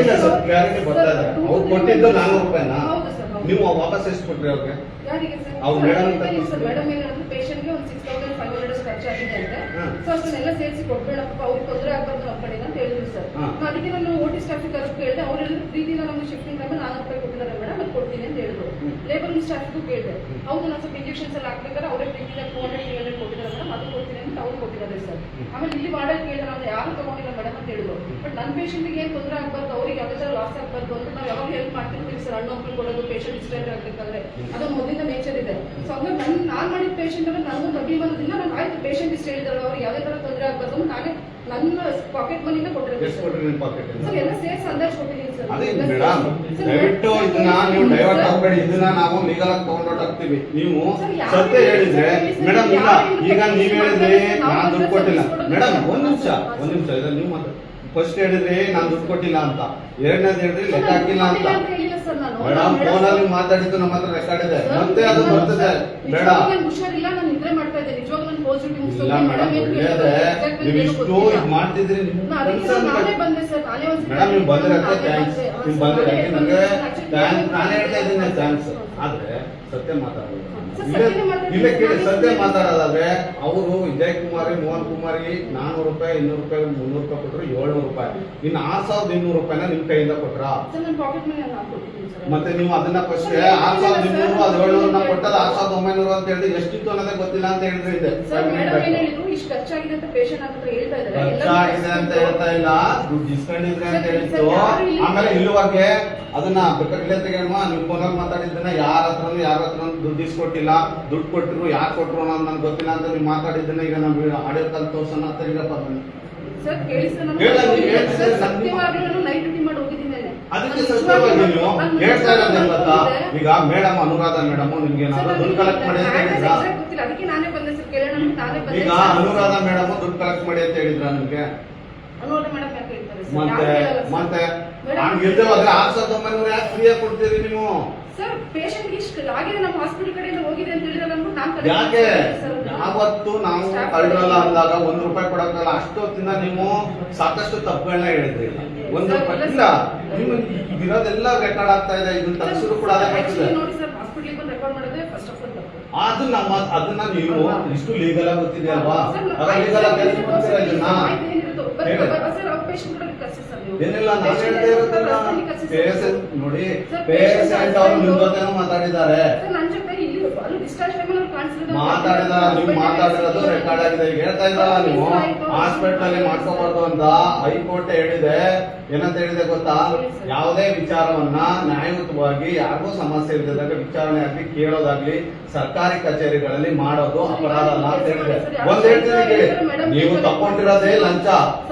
ಇಲ್ಲ ಸರ್, ಕ್ಲಾರಿಟಿ ಬರ್ತಾ ಇದೆ. ಅವ್ರು ಕೊಟ್ಟಿದ್ದು 400 ರೂಪಾಯಿನಾ? ಹೌದು ಸರ್. ನೀವು ವಾಪಸ್ ಎಷ್ಟು ಕೊಟ್ರಿ ಅವ್ರಿಗೆ? ಯಾರಿಗೆ ಸರ್? ಅವ್ರು ಮೇಡಮ್ ಸರ್ ಮೇಡಮ್ ಏನಾದ್ರು ಪೇಷಂಟ್ಗೆ ಒಂದು 6500 ಖರ್ಚಾಗಿದೆ ಅಂತೆ. ಸೊ ಅದನ್ನೆಲ್ಲ ಸೇರಿಸಿ ಕೊಡ್ಬೇಡಪ್ಪ, ಅವ್ರಿಗೆ ತೊಂದರೆ ಆಗ್ಬಾರ್ದು ನಮ್ಮ ಕಡೆಯಿಂದ ಅಂತ ಹೇಳಿದ್ರು ಸರ್. ಅದಕ್ಕೆ ನಾನು ಓಟಿ ಸ್ಟಾಫ್ ಕರೆದು ಕೇಳಿದೆ. ಅವ್ರು ಹೇಳಿದ್ರು ಪ್ರೀತಿನ ನಮ್ಗೆ ಶಿಫ್ಟಿಂಗ್ ಟೈಮ್ 400 ರೂಪಾಯಿ ಕೊಟ್ಟಿದ್ದಾರೆ ಮೇಡಮ್, ಅದು ಕೊಡ್ತೀನಿ ಅಂತ ಹೇಳಿದ್ರು. ಲೇಬರ್ ಸ್ಟಾಫ್ಗೂ ಕೇಳಿದೆ. ಹೌದು ನಾನು ಸ್ವಲ್ಪ ಇಂಜೆಕ್ಷನ್ಸ್ ಎಲ್ಲ ಹಾಕ್ಬೇಕಾದ್ರೆ ಅವರೇ ಪ್ರೀತಿನ 200 ಕೊಟ್ಟಿದ್ದಾರೆ ಮೇಡಮ್, ಅದು ಕೊಡ್ತೀನಿ ಅಂತ ಅವ್ರು ಕೊಟ್ಟಿದ್ದಾರೆ ಸರ್. ಆಮೇಲೆ ಇಲ್ಲಿ ವಾರ್ಡಲ್ಲಿ ಕೇಳಿದ್ರೆ ನಾವು ಯಾರು ತಗೊಂಡಿಲ್ಲ ಮೇಡಮ್ ಅಂತ ಹೇಳಿದ್ರು. ಬಟ್ ನನ್ನ ಪೇಷಂಟ್ಗೆ ಏನು ತೊಂದರೆ ಆಗ್ಬಾರ್ದು, ಅವ್ರಿಗೆ ಯಾವುದೇ ಥರ ಲಾಸ್ ಆಗ್ಬಾರ್ದು ಅಂತ ನಾವು ಯಾವಾಗ ಹೆಲ್ಪ್ ಮಾಡ್ತಿರ್ತೀವಿ ಸರ್. ಹಣ್ಣು ಹಂಪಲು ಕೊಡೋದು, ಪೇಷಂಟ್ ಇಸ್ಟೇಟ್ ಆಗ್ಬೇಕಂದ್ರೆ ಅದೊಂದು ಮೊದಲಿಂದ ನೇಚರ್ ಇದೆ. ಸೊ ಹಂಗಾಗಿ ನಾನು ಮಾಡಿದ ಪೇಷಂಟ್ ಅಂದ್ರೆ ನನಗೊಂದು ಅಭಿಮಾನದಿಂದ ನಾನು ಆಯ್ತು ಪೇಷಂಟ್ ಇಷ್ಟ ಹೇಳಿದಾರೆ, ಅವ್ರಿಗೆ ಯಾವುದೇ ಥರ ತೊಂದರೆ ಆಗ್ಬಾರ್ದು ಅಂತ ನಾನೇ ನನ್ನ ಪಾಕೆಟ್ ಮನಿಯಿಂದ ಕೊಟ್ಟಿರೋದು ಸರ್. ಎಲ್ಲ ಸೇರಿಸಿ ಅಂದಾಜು ಕೊಟ್ಟಿದ್ದೀನಿ ಸರ್. ಅದೇ ಮೇಡಮ್, ದಯವಿಟ್ಟು ಇದನ್ನ ನೀವು ಡೈವರ್ಟ್ ಆಗಬೇಡಿ. ಇದನ್ನ ನಾವು ಲೀಗಲ್ ಆಗಿ ತಗೊಂಡೋಗ್ತೀವಿ. ನೀವು ಸತ್ಯ ಹೇಳಿದ್ರೆ ಮೇಡಮ್, ಇಲ್ಲ ಈಗ ನೀವ್ ಹೇಳಿದ್ರಿ ನಾನು ದುಡ್ಡು ಕೊಟ್ಟಿಲ್ಲ ಮೇಡಮ್. ಒಂದ್ ನಿಮಿಷ ಇದ್ರಲ್ಲಿ ನೀವು ಮಾತ್ರ ಫಸ್ಟ್ ಹೇಳಿದ್ರಿ ನಾನು ದುಡ್ಡು ಕೊಟ್ಟಿಲ್ಲ ಅಂತ, ಎರಡನೇದು ಹೇಳಿದ್ರಿ ಲೆಕ್ಕ ಹಾಕಿಲ್ಲ ಅಂತ. ಮೇಡಮ್ ಫೋನಲ್ಲಿ ಮಾತಾಡಿದ್ದು ನಮ್ಮ ಹತ್ರ ರೆಕಾರ್ಡ್ ಇದೆ, ಮತ್ತೆ ಅದು ಬರ್ತದೆ. ಬೇಡ ಹುಷಾರಿಲ್ಲ, ನಾನು ನಿದ್ರೆ ಮಾಡ್ತಾ ಇದ್ದೆ ನಿಜವಾಗ್ಲೂ. ನಾನು ಪಾಸಿಟಿವ್ ಇಲ್ಲ ಮೇಡಮ್, ಒಳ್ಳೇದೇ. ನೀವು ಇಷ್ಟು ಇದು ಮಾಡ್ತಿದ್ರಿ. ಮೇಡಮ್ ನೀವು ಬಂದಿರತ್ತೆ ಥ್ಯಾಂಕ್ಸ್. ನೀವು ಬಂದಿರತ್ತೆ ನನಗೆ ಥ್ಯಾಂಕ್ಸ್. ನಾನು ಹೇಳ್ತಾ ಇದ್ದೀನಿ ಥ್ಯಾಂಕ್ಸ್. ಆದ್ರೆ ಸತ್ಯ ಮಾತಾಡೋದು ಇಲ್ಲೇ ಕೇಳಿ ಸದ್ಯ ಮಾತಾಡೋದಾದ್ರೆ ಅವರು ವಿಜಯ್ ಕುಮಾರಿ ಮೋಹನ್ ಕುಮಾರಿ 400 ರೂಪಾಯಿ 200 ರೂಪಾಯಿ 300 ರೂಪಾಯಿ ಕೊಟ್ಟರು 700 ರೂಪಾಯಿ ಇನ್ನು 6200 ರೂಪಾಯಿನ ನಿಮ್ ಕೈಯಿಂದ ಕೊಟ್ರ ಮತ್ತೆ ನೀವು ಅದನ್ನ ಫಸ್ಟ್ 6200 ಅದು 700 ಕೊಟ್ಟದ 6900 ಅಂತ ಹೇಳಿದ್ರೆ ಎಷ್ಟಿತ್ತು ಅನ್ನೋದೇ ಗೊತ್ತಿಲ್ಲ ಅಂತ ಹೇಳಿದ್ರೆ ಇದೆ ಖರ್ಚಾಗಿದೆ ಅಂತ ಪೇಷಂಟ್ ಹತ್ರ ಹೇಳ್ತಾ ಇದ್ದಾರೆ ಖರ್ಚಾಗಿದೆ ಅಂತ ಹೇಳ್ತಾ ಇಲ್ಲ ದುಡ್ಡು ಇಸ್ಕೊಂಡಿದ್ರೆ ಅಂತ ಹೇಳಿತ್ತು ಆಮೇಲೆ ಇಲ್ಲಿವರೆಗೆ ಅದನ್ನ ಬೇಕಾದ್ರೆ ತೆಗೆಮ್ಮ ನೀವು ಫೋನಲ್ಲಿ ಮಾತಾಡಿದ್ದನ್ನ ಯಾರ ಹತ್ರ ದುಡ್ಡು ಇಸ್ಕೊಟ್ಟಿಲ್ಲ ದುಡ್ಡು ಕೊಟ್ಟಿರು ಯಾರು ಕೊಟ್ರು ಅನ್ನೋದು ನನ್ಗೆ ಗೊತ್ತಿಲ್ಲ ಅಂತ ನೀವು ಮಾತಾಡಿದ್ದನ್ನ ಈಗ ನಾವು ಆಡಿಯೋ ಕಾಲ್ ತೋರ್ಸೋಣ ಅಂತ ಈಗಪ್ಪ ಸರ್ ನೈಟ್ ಡ್ಯೂಟಿ ಮಾಡಿ ಹೋಗಿದ್ದೀನಿ ಅದಕ್ಕೆ ಸತ್ಯವಾಗಿ ನೀವು ಹೇಳ್ತಾ ಇರೋದು ಗೊತ್ತಾ ಈಗ ಮೇಡಮ್ ಅನುರಾಧ ಮೇಡಮ್ ನಿಮ್ಗೆ ಏನಾದ್ರು ದುಡ್ಡು ಕಲೆಕ್ಟ್ ಮಾಡಿ ಅಂತ ಹೇಳಿದ್ರ ಅದಕ್ಕೆ ನಾನೇ ಬಂದೆ ಸರ್ ಕೇಳೋಣ ನಾನೇ ಬಂದೆ ಈಗ ಅನುರಾಧ ಮೇಡಮ್ ದುಡ್ಡು ಕಲೆಕ್ಟ್ ಮಾಡಿ ಅಂತ ಹೇಳಿದ್ರ ನಿಮ್ಗೆ ಅನುರಾಧ ಮೇಡಮ್ ಯಾಕೆ ಹೇಳ್ತಾರೆ ಮತ್ತೆ ಹಂಗಿಲ್ದೆ ಹೋದ್ರೆ 6900 ಯಾಕೆ ಫ್ರೀಯಾಗಿ ಕೊಡ್ತೀರಿ ನೀವು ಸರ್ ಪೇಷಂಟ್ ಇಷ್ಟು ಆಗಿದೆ ನಮ್ಮ ಹಾಸ್ಪಿಟಲ್ ಕಡೆಯಿಂದ ಹೋಗಿದೆ ಅಂತ ಹೇಳಿದ್ರೆ ನಾನು ಯಾಕೆ ಯಾವತ್ತು ನಾವು ಕಳ್ರಲ್ಲ ಅಂದಾಗ 1 ರೂಪಾಯಿ ಕೊಡಕ್ಕಲ್ಲ ಅಷ್ಟೊತ್ತಿಂದ ನೀವು ಸಾಕಷ್ಟು ತಪ್ಪುಗಳನ್ನ ಹೇಳಿದ್ರಿ 1 ರೂಪಾಯಿ ಇಲ್ಲ ನೀವು ಇರೋದೆಲ್ಲ ರೆಕಾರ್ಡ್ ಆಗ್ತಾ ಇದೆ ಇದನ್ನ ತಪ್ಪಿಸಿದ್ರು ಕೂಡ ಅದೇ ಬರ್ತಿದೆ ನೋಡಿ ಸರ್ ಹಾಸ್ಪಿಟಲ್ ಬಂದು ರೆಕಾರ್ಡ್ ಮಾಡೋದೇ ಫಸ್ಟ್ ಆಫ್ ಆಲ್ ತಪ್ಪು ಅದನ್ನ ನೀವು ಇಷ್ಟು ಲೀಗಲ್ ಆಗಿ ಗೊತ್ತಿದೆ ಅಲ್ವಾ ಲೀಗಲ್ ಆಗಿ ಕೆಲಸ ಮಾಡ್ತೀರಾ ಇದನ್ನ ಏನಿಲ್ಲ ನಾನು ಹೇಳ್ತಾ ಇರೋದಲ್ಲ ಪೇಷಂಟ್ ನೋಡಿ ಪೇಷಂಟ್ ಅವರು ನಿಮ್ ಜೊತೆನೂ ಮಾತಾಡಿದ್ದಾರೆ ನೀವು ಮಾತಾಡಿರೋದು ರೆಕಾರ್ಡ್ ಆಗಿದೆ ಈಗ ಹೇಳ್ತಾ ಇದ್ರಲ್ಲ ನೀವು ಹಾಸ್ಪಿಟಲ್ ಅಲ್ಲಿ ಮಾಡ್ಕೋಬಾರ್ದು ಅಂತ ಹೈಕೋರ್ಟ್ ಹೇಳಿದೆ ಏನಂತ ಹೇಳಿದೆ ಗೊತ್ತಾ ಯಾವುದೇ ವಿಚಾರವನ್ನ ನ್ಯಾಯಯುತವಾಗಿ ಯಾರಿಗೂ ಸಮಸ್ಯೆ ಇಲ್ಲದಾಗ ವಿಚಾರಣೆ ಆಗ್ಲಿ ಕೇಳೋದಾಗ್ಲಿ ಸರ್ಕಾರಿ ಕಚೇರಿಗಳಲ್ಲಿ ಮಾಡೋದು ಅಪರಾಧ ಅಲ್ಲ ಅಂತ ಹೇಳಿದೆ ಒಂದ್ ಹೇಳ್ತೀನಿ ಕೇಳಿ ನೀವು ತಗೊಂಡಿರೋದೇ ಲಂಚ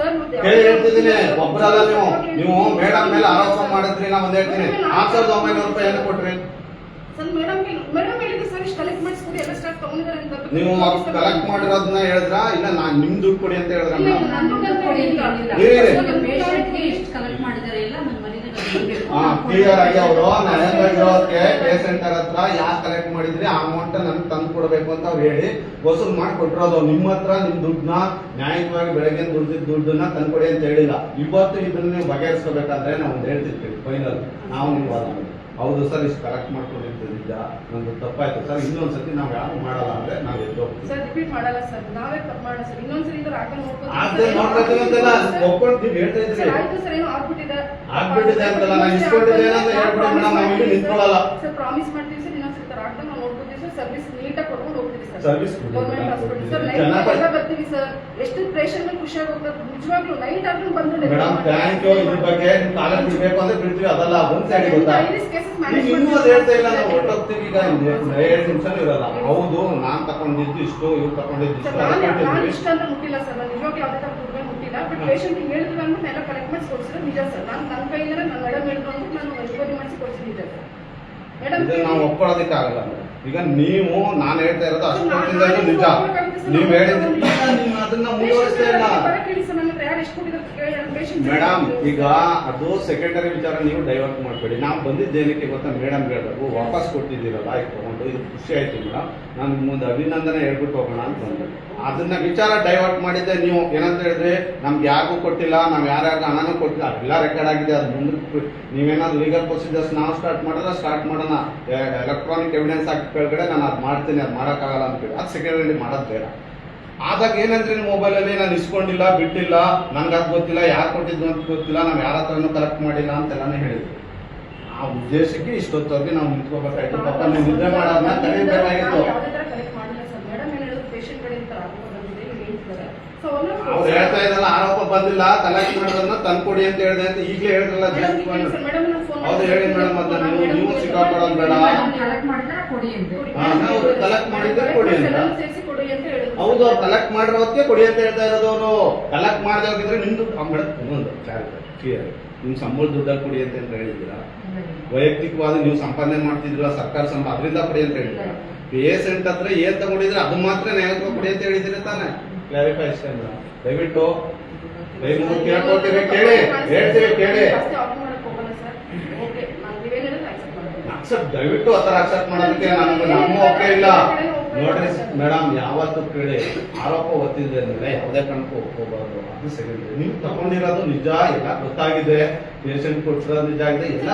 ಕೇಳಿ ಹೇಳ್ತಿದ್ದೀನಿ ಒಬ್ಬರಲ್ಲ ನೀವು ಮೇಡಮ್ ಮೇಲೆ ಆರೋಪ ಮಾಡಿದ್ರಿ ನಾ ಒಂದ್ ಹೇಳ್ತೀನಿ 6900 ರೂಪಾಯಿ ಏನು ಕೊಟ್ರಿ ನೀವು ಕಲೆಕ್ಟ್ ಮಾಡಿರೋದನ್ನ ಹೇಳಿದ್ರ ಇಲ್ಲ ನಾನ್ ನಿಮ್ ದುಡ್ಡು ಕೊಡಿ ಅಂತ ಹೇಳಿದ್ರ ಕ್ಲಿಯರ್ ಆಗಿ ಅವರು ನ್ಯಾಯವಾಗಿರೋದಕ್ಕೆ ಪೇಷಂಟ್ ಹತ್ರ ಯಾಕೆ ಕಲೆಕ್ಟ್ ಮಾಡಿದ್ರಿ ಆ ಅಮೌಂಟ್ ನನ್ಗೆ ತಂದು ಕೊಡ್ಬೇಕು ಅಂತ ಅವ್ರು ಹೇಳಿ ವಸೂಲ್ ಮಾಡಿ ಕೊಟ್ಟಿರೋದು ನಿಮ್ಮ ಹತ್ರ ನಿಮ್ ದುಡ್ಡನ್ನ ನ್ಯಾಯವಾಗಿ ಬೆಳಗ್ಗೆ ದುಡ್ಡನ್ನ ತಂದ್ಕೊಡಿ ಅಂತ ಹೇಳಿಲ್ಲ ಇವತ್ತು ಇದನ್ನ ನೀವು ಬಗೆಹರಿಸಬೇಕಾದ್ರೆ ನಾವು ಒಂದು ಹೇಳ್ತಿರ್ತೀವಿ ಫೈನಲ್ ನಾವು ನೀವು ವಾದ ಮಾಡಿ ಹೌದು ಸರ್ ಇಷ್ಟು ಕಲೆಕ್ಟ್ ಮಾಡ್ಕೊಂಡಿದ್ದು ನಿಜ ನಮ್ದು ತಪ್ಪಾಯ್ತು ಸರ್ ಇನ್ನೊಂದ್ಸತಿ ನಾವ್ ಯಾರು ಮಾಡಲ್ಲ ಅಂದ್ರೆ ನಾವ್ ಎದ್ದು ಸರ್ ರಿಪೀಟ್ ಮಾಡಲ್ಲ ಸರ್ ನಾವೇ ತಪ್ಪು ಮಾಡೋಣ ಸರ್ ಇನ್ನೊಂದ್ಸರಿ ಇದ್ರ ಆಕಲ್ ನೋಡ್ಕೊತೀವಿ ಅಂತೆಲ್ಲ ಒಪ್ಕೊಂಡು ಹೇಳ್ತಾ ಇದ್ರಿ ಆಯ್ತು ಸರ್ ಏನೋ ಆಗ್ಬಿಟ್ಟಿದೆ ಅಂತಲ್ಲ ನಾನು ಇಸ್ಕೊಂಡಿದ್ದೇನೆ ಅಂತ ಹೇಳ್ಬಿಡಿ ಮೇಡಮ್ ನಾವು ಇಲ್ಲಿ ನಿಂತ್ಕೊಳ್ಳಲ್ಲ ಸರ್ ಪ್ರಾಮಿಸ್ ಮಾಡ್ತೀವಿ ಸರ್ ಇನ್ನೊಂದ್ಸರಿ ತರ ಆಗ್ತಾ ನಾವು ನೋಡ್ಕೊತೀವಿ ಸರ್ ಸರ್ವಿಸ್ ನೀಟಾಗಿ ಕೊಡ್ಕೊಂಡು ಹೋಗ್ತೀವಿ sir service government hospital sir light ಬರ್ತೀವಿ ಸರ್ ಎಷ್ಟು ಪೇಷಂಟ್ ಖುಷಿಯಾಗಿ ಹೋಗ್ತಾರೆ ನಿಜವಾಗ್ಲೂ ನೈಟ್ ಆದ್ರೂ ಬಂದ್ರೆ ಮೇಡಮ್ ಥ್ಯಾಂಕ್ ಯು ಇದ್ರ ಬಗ್ಗೆ ಕಾಲೇಜ್ ಬಿಡ್ಬೇಕು ಅಂದ್ರೆ ಬಿಡ್ತೀವಿ ಅದಲ್ಲ ಒಂದ್ ಸೈಡ್ ಗೊತ್ತಾ ಇನ್ನೂ ಅದು ಹೇಳ್ತಾ ಇಲ್ಲ ನಾವು ಹೊರಟೋಗ್ತೀವಿ ಈಗ 2 ನಿಮಿಷ ಇರಲ್ಲ ಹೌದು ನಾನ್ ತಗೊಂಡಿದ್ದು ಇಷ್ಟು ಇವ್ರು ತಗೊಂಡಿದ್ದು ಇಷ್ಟ ಅಂತ ಮುಟ್ಟಿಲ್ಲ ಸರ್ ನಾನು ನಿಜವಾಗ್ಲೂ ಯಾವುದೇ ತರ ದುಡ್ಡು ಮುಟ್ಟಿಲ್ಲ ಬಟ್ ಪೇಷಂಟ್ ಹೇಳಿದ್ರು ಅಂದ್ಬಿಟ್ಟು ಎಲ್ಲ ಕಲೆಕ್ಟ್ ಮಾಡಿಸಿ ಕೊಡ್ಸಿದ್ರೆ ನಿಜ ಸರ್ ನಾನು ನನ್ನ ಕೈಯಿಂದ ನನ್ನ ಮೇಡಮ್ ಹೇಳಿದ್ರು ಅಂದ್ಬಿಟ್ಟು ನಾನು ರಿಕವರಿ ಮಾಡಿಸಿ ಕೊಡ್ಸಿದ್ದೀನಿ ಸರ್ ಮೇಡಮ್ ನಾವು ಒಪ್ಕೊಳ್ಳೋದಕ್ಕೆ ಆಗಲ್ಲ ಈಗ ನೀವು ನಾನು ಹೇಳ್ತಾ ಇರೋದು ಅಷ್ಟೊತ್ತಿಂದ ನಿಜ ನೀವು ಹೇಳಿದ್ರೆ ನೀವು ಅದನ್ನ ಮುಂದುವರಿಸ್ತಾ ಇಲ್ಲ ಮೇಡಮ್ ಈಗ ಅದು ಸೆಕೆಂಡರಿ ವಿಚಾರ ನೀವು ಡೈವರ್ಟ್ ಮಾಡಬೇಡಿ ನಾವು ಬಂದಿದ್ದೇನಕ್ಕೆ ಗೊತ್ತಾ ಮೇಡಮ್ ಹೇಳ್ಬೇಕು ವಾಪಸ್ ಕೊಟ್ಟಿದ್ದೀರಲ್ಲ ಈಗ ತಗೊಂಡು ಇದು ಖುಷಿ ಆಯ್ತು ಮೇಡಮ್ ನಾನು ಮುಂದೆ ಅಭಿನಂದನೆ ಹೇಳ್ಬಿಟ್ಟು ಹೋಗೋಣ ಅಂತ ಬಂದೆ ಅದನ್ನ ವಿಚಾರ ಡೈವರ್ಟ್ ಮಾಡಿದ್ದೆ ನೀವು ಏನಂತ ಹೇಳಿದ್ರೆ ನಮ್ಗೆ ಯಾರಿಗೂ ಕೊಟ್ಟಿಲ್ಲ ನಾವ್ ಯಾರ್ಯಾರು ಹಣನೂ ಕೊಟ್ಟಿಲ್ಲ ಅದೆಲ್ಲ ರೆಕಾರ್ಡ್ ಆಗಿದೆ ಅದು ಮುಂದೆ ನೀವೇನಾದ್ರು ಲೀಗಲ್ ಪ್ರೊಸೀಜರ್ಸ್ ನಾವು ಸ್ಟಾರ್ಟ್ ಮಾಡಿದ್ರೆ ಸ್ಟಾರ್ಟ್ ಮಾಡೋಣ ಎಲೆಕ್ಟ್ರಾನಿಕ್ ಎವಿಡೆನ್ಸ್ ಹಾಕಿ ಕೆಳಗಡೆ ನಾನು ಅದು ಮಾಡ್ತೀನಿ ಅದು ಮಾಡೋಕ್ಕಾಗಲ್ಲ ಅಂತೇಳಿ ಅದು ಸೆಕೆಂಡರಿ ಮಾಡೋದು ಬೇಡ ಆದಾಗ ಏನಂದ್ರೆ ನಿಮ್ಮ ಮೊಬೈಲಲ್ಲಿ ನಾನು ಇಸ್ಕೊಂಡಿಲ್ಲ ಬಿಟ್ಟಿಲ್ಲ ನನ್ಗೆ ಅದು ಗೊತ್ತಿಲ್ಲ ಯಾರು ಕೊಟ್ಟಿದ್ದು ಅಂತ ಗೊತ್ತಿಲ್ಲ ನಾವು ಯಾರ ಹತ್ರನೂ ಕಲೆಕ್ಟ್ ಮಾಡಿಲ್ಲ ಅಂತೆಲ್ಲಾನೇ ಹೇಳಿದ್ವಿ ಆ ಉದ್ದೇಶಕ್ಕೆ ಇಷ್ಟೊತ್ತವರೆಗೆ ನಾವು ನಿಂತ್ಕೋಬೇಕಾಯ್ತು ಪಾಪ ನೀವು ನಿದ್ದೆ ಮಾಡೋದನ್ನ ಕಲಿಬೇಕಾಗಿತ್ತು ಅವ್ರು ಹೇಳ್ತಾ ಇದ್ದಲ್ಲ ಆರೋಪ ಬಂದಿಲ್ಲ ಕಲೆಕ್ಟ್ ಮಾಡೋದನ್ನ ತಂದ್ಕೊಡಿ ಅಂತ ಹೇಳಿದೆ ಅಂತ ಈಗಲೇ ಹೇಳಿದ್ರಲ್ಲ ಹೌದು ಹೇಳಿ ಮೇಡಮ್ ಅಂತ ನೀವು ಸಿಕ್ಕಾಕೊಳ್ಳೋದು ಬೇಡ ನಾವು ಕಲೆಕ್ಟ್ ಮಾಡಿದ್ರೆ ಕೊಡಿ ಅಂತ ಹೌದು ಅವ್ರು ಕಲೆಕ್ಟ್ ಮಾಡಿರೋದಕ್ಕೆ ಕೊಡಿ ಅಂತ ಹೇಳ್ತಾ ಇರೋದು ಅವರು ಕಲೆಕ್ಟ್ ಮಾಡದೆ ಹೋಗಿದ್ರೆ ನಿಮ್ದು ಇನ್ನೊಂದು ಕ್ಲಿಯರ್ ನಿಮ್ ಸಂಬಳ ದುಡ್ಡಲ್ಲಿ ಕೊಡಿ ಅಂತ ಹೇಳಿದ್ದೀರಾ ವೈಯಕ್ತಿಕವಾದ ನೀವು ಸಂಪಾದನೆ ಮಾಡ್ತಿದ್ರಲ್ಲ ಸರ್ಕಾರ ಸಂಬಳ ಅದರಿಂದ ಕೊಡಿ ಅಂತ ಹೇಳಿದ್ದೀರಾ ಪೇಷಂಟ್ ಹತ್ರ ಏನ್ ತಗೊಂಡಿದ್ರೆ ಅದು ಮಾತ್ರ ನ್ಯಾಯಕ್ಕೆ ಕೊಡಿ ಅಂತ ಹೇಳಿದ್ರೆ ತಾನೆ ಕ್ಲಾರಿಫೈ ಅಷ್ಟೇ ದಯವಿಟ್ಟು ಕೇಳ್ಕೊಳ್ತೀವಿ ಕೇಳಿ ಹೇಳ್ತೀವಿ ಕೇಳಿ ದಯವಿಟ್ಟು ಆ ತರ ಅಕ್ಸೆಪ್ಟ್ ಮಾಡೋದಕ್ಕೆ ನಮ್ಮ ಓಕೆ ಇಲ್ಲ ನೋಡ್ರಿ ಮೇಡಮ್ ಯಾವತ್ತು ಕೇಳಿ ಆರೋಪ ಹೊತ್ತಿದೆ ಅಂದ್ರೆ ಯಾವುದೇ ಕಾರಣಕ್ಕೂ ಒಪ್ಕೋಬಾರ್ದು ಅದು ಸೆಕೆಂಡ್ ನೀವು ತಗೊಂಡಿರೋದು ನಿಜ ಎಲ್ಲ ಗೊತ್ತಾಗಿದೆ ಪೇಷಂಟ್ ಕೊಟ್ಟಿರೋದು ನಿಜ ಆಗಿದೆ ಎಲ್ಲ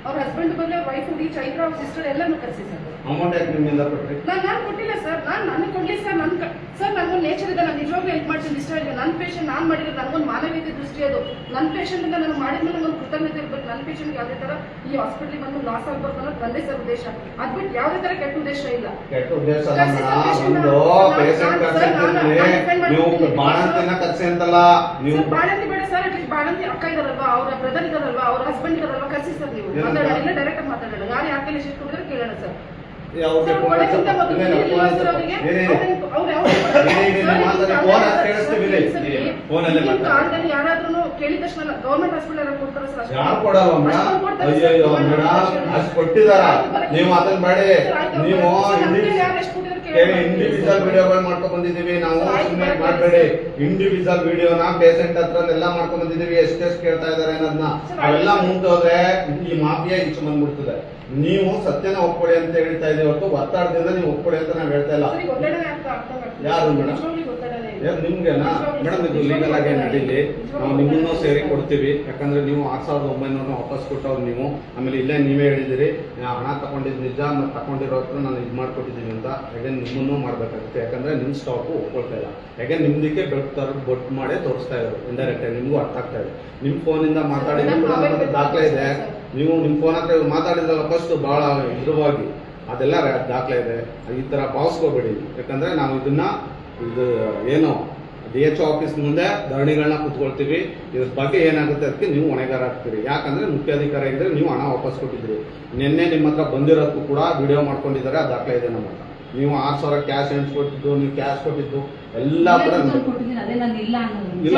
ಅವ್ರ ಹಸ್ಬೆಂಡ್ ಬದಲು ಅವ್ರ ವೈಫ್ ಹುಡುಗಿ ಚೈತ್ರ ಅವ್ರ ಸಿಸ್ಟರ್ ಎಲ್ಲಾನು ಕರೆಸಿ ಸರ್. ಅಮೌಂಟ್ ಯಾಕೆ ನಿಮ್ಮಿಂದ ಕೊಟ್ರಿ? ನಾನು ಕೊಟ್ಟಿಲ್ಲ ಸರ್. ನನಗೆ ಕೊಡ್ಲಿ ಸರ್. ಸರ್ ನನಗೊಂದು ನೇಚರ್ ಇದೆ, ನಾನು ನಿಜವಾಗ್ಲೂ ಹೆಲ್ಪ್ ಮಾಡ್ತೀನಿ. ಇಷ್ಟ ಇಲ್ಲ ನನ್ನ ಪೇಷಂಟ್ ನಾನು ಮಾಡಿರೋದು, ನನಗೊಂದು ಮಾನವೀಯತೆ ದೃಷ್ಟಿ ಅದು. ನನ್ನ ಪೇಷಂಟ್ ಇಂದ ನಾನು ಮಾಡಿದ್ಮೇಲೆ ಒಂದು ಕೃತಜ್ಞತೆ ಇರ್ಬೇಕು. ನನ್ನ ಪೇಷಂಟ್ ಯಾವುದೇ ತರ ಈ ಹಾಸ್ಪಿಟಲ್ ಬಂದು ಲಾಸ್ ಆಗ್ಬಾರ್ದು ಅನ್ನೋದು ಒಂದೇ ಸರ್ ಉದ್ದೇಶ. ಅದ್ಬಿಟ್ಟು ಯಾವುದೇ ತರ ಕೆಟ್ಟ ಉದ್ದೇಶ ಇಲ್ಲ. ಕೆಟ್ಟ ಉದ್ದೇಶ ಒಂದು ಪೇಷಂಟ್ ನೀವು ಬಾಣಂತಿನ ಕರ್ಸಿ ಅಂತಲ್ಲ ನೀವು. ಬಾಣಂತಿ ಬೇಡ ಸರ್, ಅಟ್ಲೀಸ್ಟ್ ಬಾಣಂತಿ ಅಕ್ಕ ಇದಾರಲ್ವಾ, ಅವರ ಬ್ರದರ್ ಇದಾರಲ್ವಾ, ಅವ್ರ ಹಸ್ಬೆಂಡ್ ಇದಾರಲ್ವಾ, ಕರ್ಸಿ ಸರ್. ನೀವು ಮಾತಾಡೋಣ, ಇಲ್ಲ ಡೈರೆಕ್ಟ್ ಆಗಿ ಮಾತಾಡೋಣ. ಯಾರು ಯಾಕೆ ಎಷ್ಟು ಕೊಟ್ಟಿದ್ರೆ ಕೇಳೋಣ ಸರ್. ಯಾರಾದ್ರೂ ಕೇಳಿದ ತಕ್ಷಣ ಗವರ್ಮೆಂಟ್ ಹಾಸ್ಪಿಟಲ್ ಕೊಡ್ತಾರೆ ಸರ್. ಯಾರು ಕೊಡಲ್ಲ ಮೇಡಮ್? ಅಯ್ಯೋ ಮೇಡಮ್ ಅಷ್ಟು ಕೊಟ್ಟಿದಾರ. ನೀವು ಅದನ್ನ ಬೇಡಿ. ನೀವು ಇಂಡಿವಿಜುವಲ್ ವಿಡಿಯೋಗಳು ಮಾಡ್ಕೊಂಡ್ ಬಂದಿದೀವಿ ನಾವು. ಸುಮ್ಮನೆ ಮಾಡಬೇಡಿ. ಇಂಡಿವಿಜುವಲ್ ವಿಡಿಯೋನ ಪೇಷಂಟ್ ಹತ್ರ ಎಲ್ಲ ಮಾಡ್ಕೊಂಡ್ ಬಂದಿದೀವಿ. ಎಷ್ಟೆಷ್ಟು ಕೇಳ್ತಾ ಇದಾರೆ ಅನ್ನೋದನ್ನ ಅವೆಲ್ಲ ಮುಂದೆ ಹೋದ್ರೆ ಈ ಮಾಫಿಯಾ ಈಚೆ ಬಂದ್ಬಿಡ್ತದೆ. ನೀವು ಸತ್ಯನ ಒಪ್ಕೊಳ್ಳಿ ಅಂತ ಹೇಳ್ತಾ ಇದೀವಿ ಹೊರತು ಒತ್ತಡದಿಂದ ನೀವು ಒಪ್ಕೊಳ್ಳಿ ಅಂತ ನಾವು ಹೇಳ್ತಾ ಇಲ್ಲ. ಯಾರು ಮೇಡಮ್? ನಿಮ್ಗೆನಾ ಮೇಡಮ್? ಇದು ಲೀಗಲ್ ಆಗಿ ನಡೀಲಿ. ನಾವು ನಿಮ್ಮನ್ನು ಸೇರಿ ಕೊಡ್ತೀವಿ. ಯಾಕಂದ್ರೆ ನೀವು 6,900 ವಾಪಸ್ ಕೊಟ್ಟವ್ರು ನೀವು. ಆಮೇಲೆ ಇಲ್ಲೇ ನೀವೇ ಹೇಳಿದಿರಿ ಹಣ ತಗೊಂಡಿದ್ ನಿಜ, ತಗೊಂಡಿರೋ ಹತ್ರ ನಾನು ಇದು ಮಾಡ್ಕೊಟ್ಟಿದ್ದೀನಿ ಅಂತ. ಹೇಗೆ ನಿಮ್ಮನ್ನು ಮಾಡ್ಬೇಕಾಗುತ್ತೆ. ಯಾಕಂದ್ರೆ ನಿಮ್ ಸ್ಟಾಕು ಒಪ್ಕೊಳ್ತಾ ಇಲ್ಲ. ಹೇಗೆ ನಿಮ್ದಕ್ಕೆ ಬೊಟ್ಟು ಮಾಡೇ ತೋರಿಸ್ತಾ ಇದ್ರು. ಇಂಡೈರೆಕ್ಟ್ ಆಗಿ ನಿಮ್ಗೂ ಅರ್ಥ ಆಗ್ತಾ ಇದೆ. ನಿಮ್ ಫೋನಿಂದ ಮಾತಾಡಿದ್ರೆ ಕೂಡ ದಾಖಲೆ ಇದೆ. ನೀವು ನಿಮ್ ಫೋನ್ ಹತ್ರ ಮಾತಾಡಿದ್ರಲ್ಲ ಫಸ್ಟ್ ಬಹಳ ಇದ್ರವಾಗಿ, ಅದೆಲ್ಲ ದಾಖಲೆ ಇದೆ. ಈ ತರ ಭಾವಿಸ್ಕೋಬೇಡಿ. ಯಾಕಂದ್ರೆ ನಾವು ಇದು ಏನು DHO ಆಫೀಸ್ ಮುಂದೆ ಧರಣಿಗಳನ್ನ ಕುತ್ಕೊಳ್ತೀವಿ. ಇದ್ರ ಬಗ್ಗೆ ಏನಾಗುತ್ತೆ ಅದಕ್ಕೆ ನೀವು ಹೊಣೆಗಾರ ಆಗ್ತೀರಿ. ಯಾಕಂದ್ರೆ ಮುಖ್ಯಾಧಿಕಾರಿ ಇದ್ರೆ ನೀವು ಹಣ ವಾಪಸ್ ಕೊಟ್ಟಿದ್ದೀರಿ. ನಿನ್ನೆ ನಿಮ್ಮ ಹತ್ರ ಬಂದಿರೋದಕ್ಕೂ ಕೂಡ ವಿಡಿಯೋ ಮಾಡ್ಕೊಂಡಿದ್ದಾರೆ. ಆ ದಾಖಲೆ ಇದೆ ನಮ್ಮ ಹತ್ರ. ನೀವು 6,000 ಕ್ಯಾಶ್ ಎಣಿಸ್ಕೊಟ್ಟಿದ್ದು, ನೀವು ಕ್ಯಾಶ್ ಕೊಟ್ಟಿದ್ದು ಎಲ್ಲ ಕೂಡ ಇಲ್ಲ.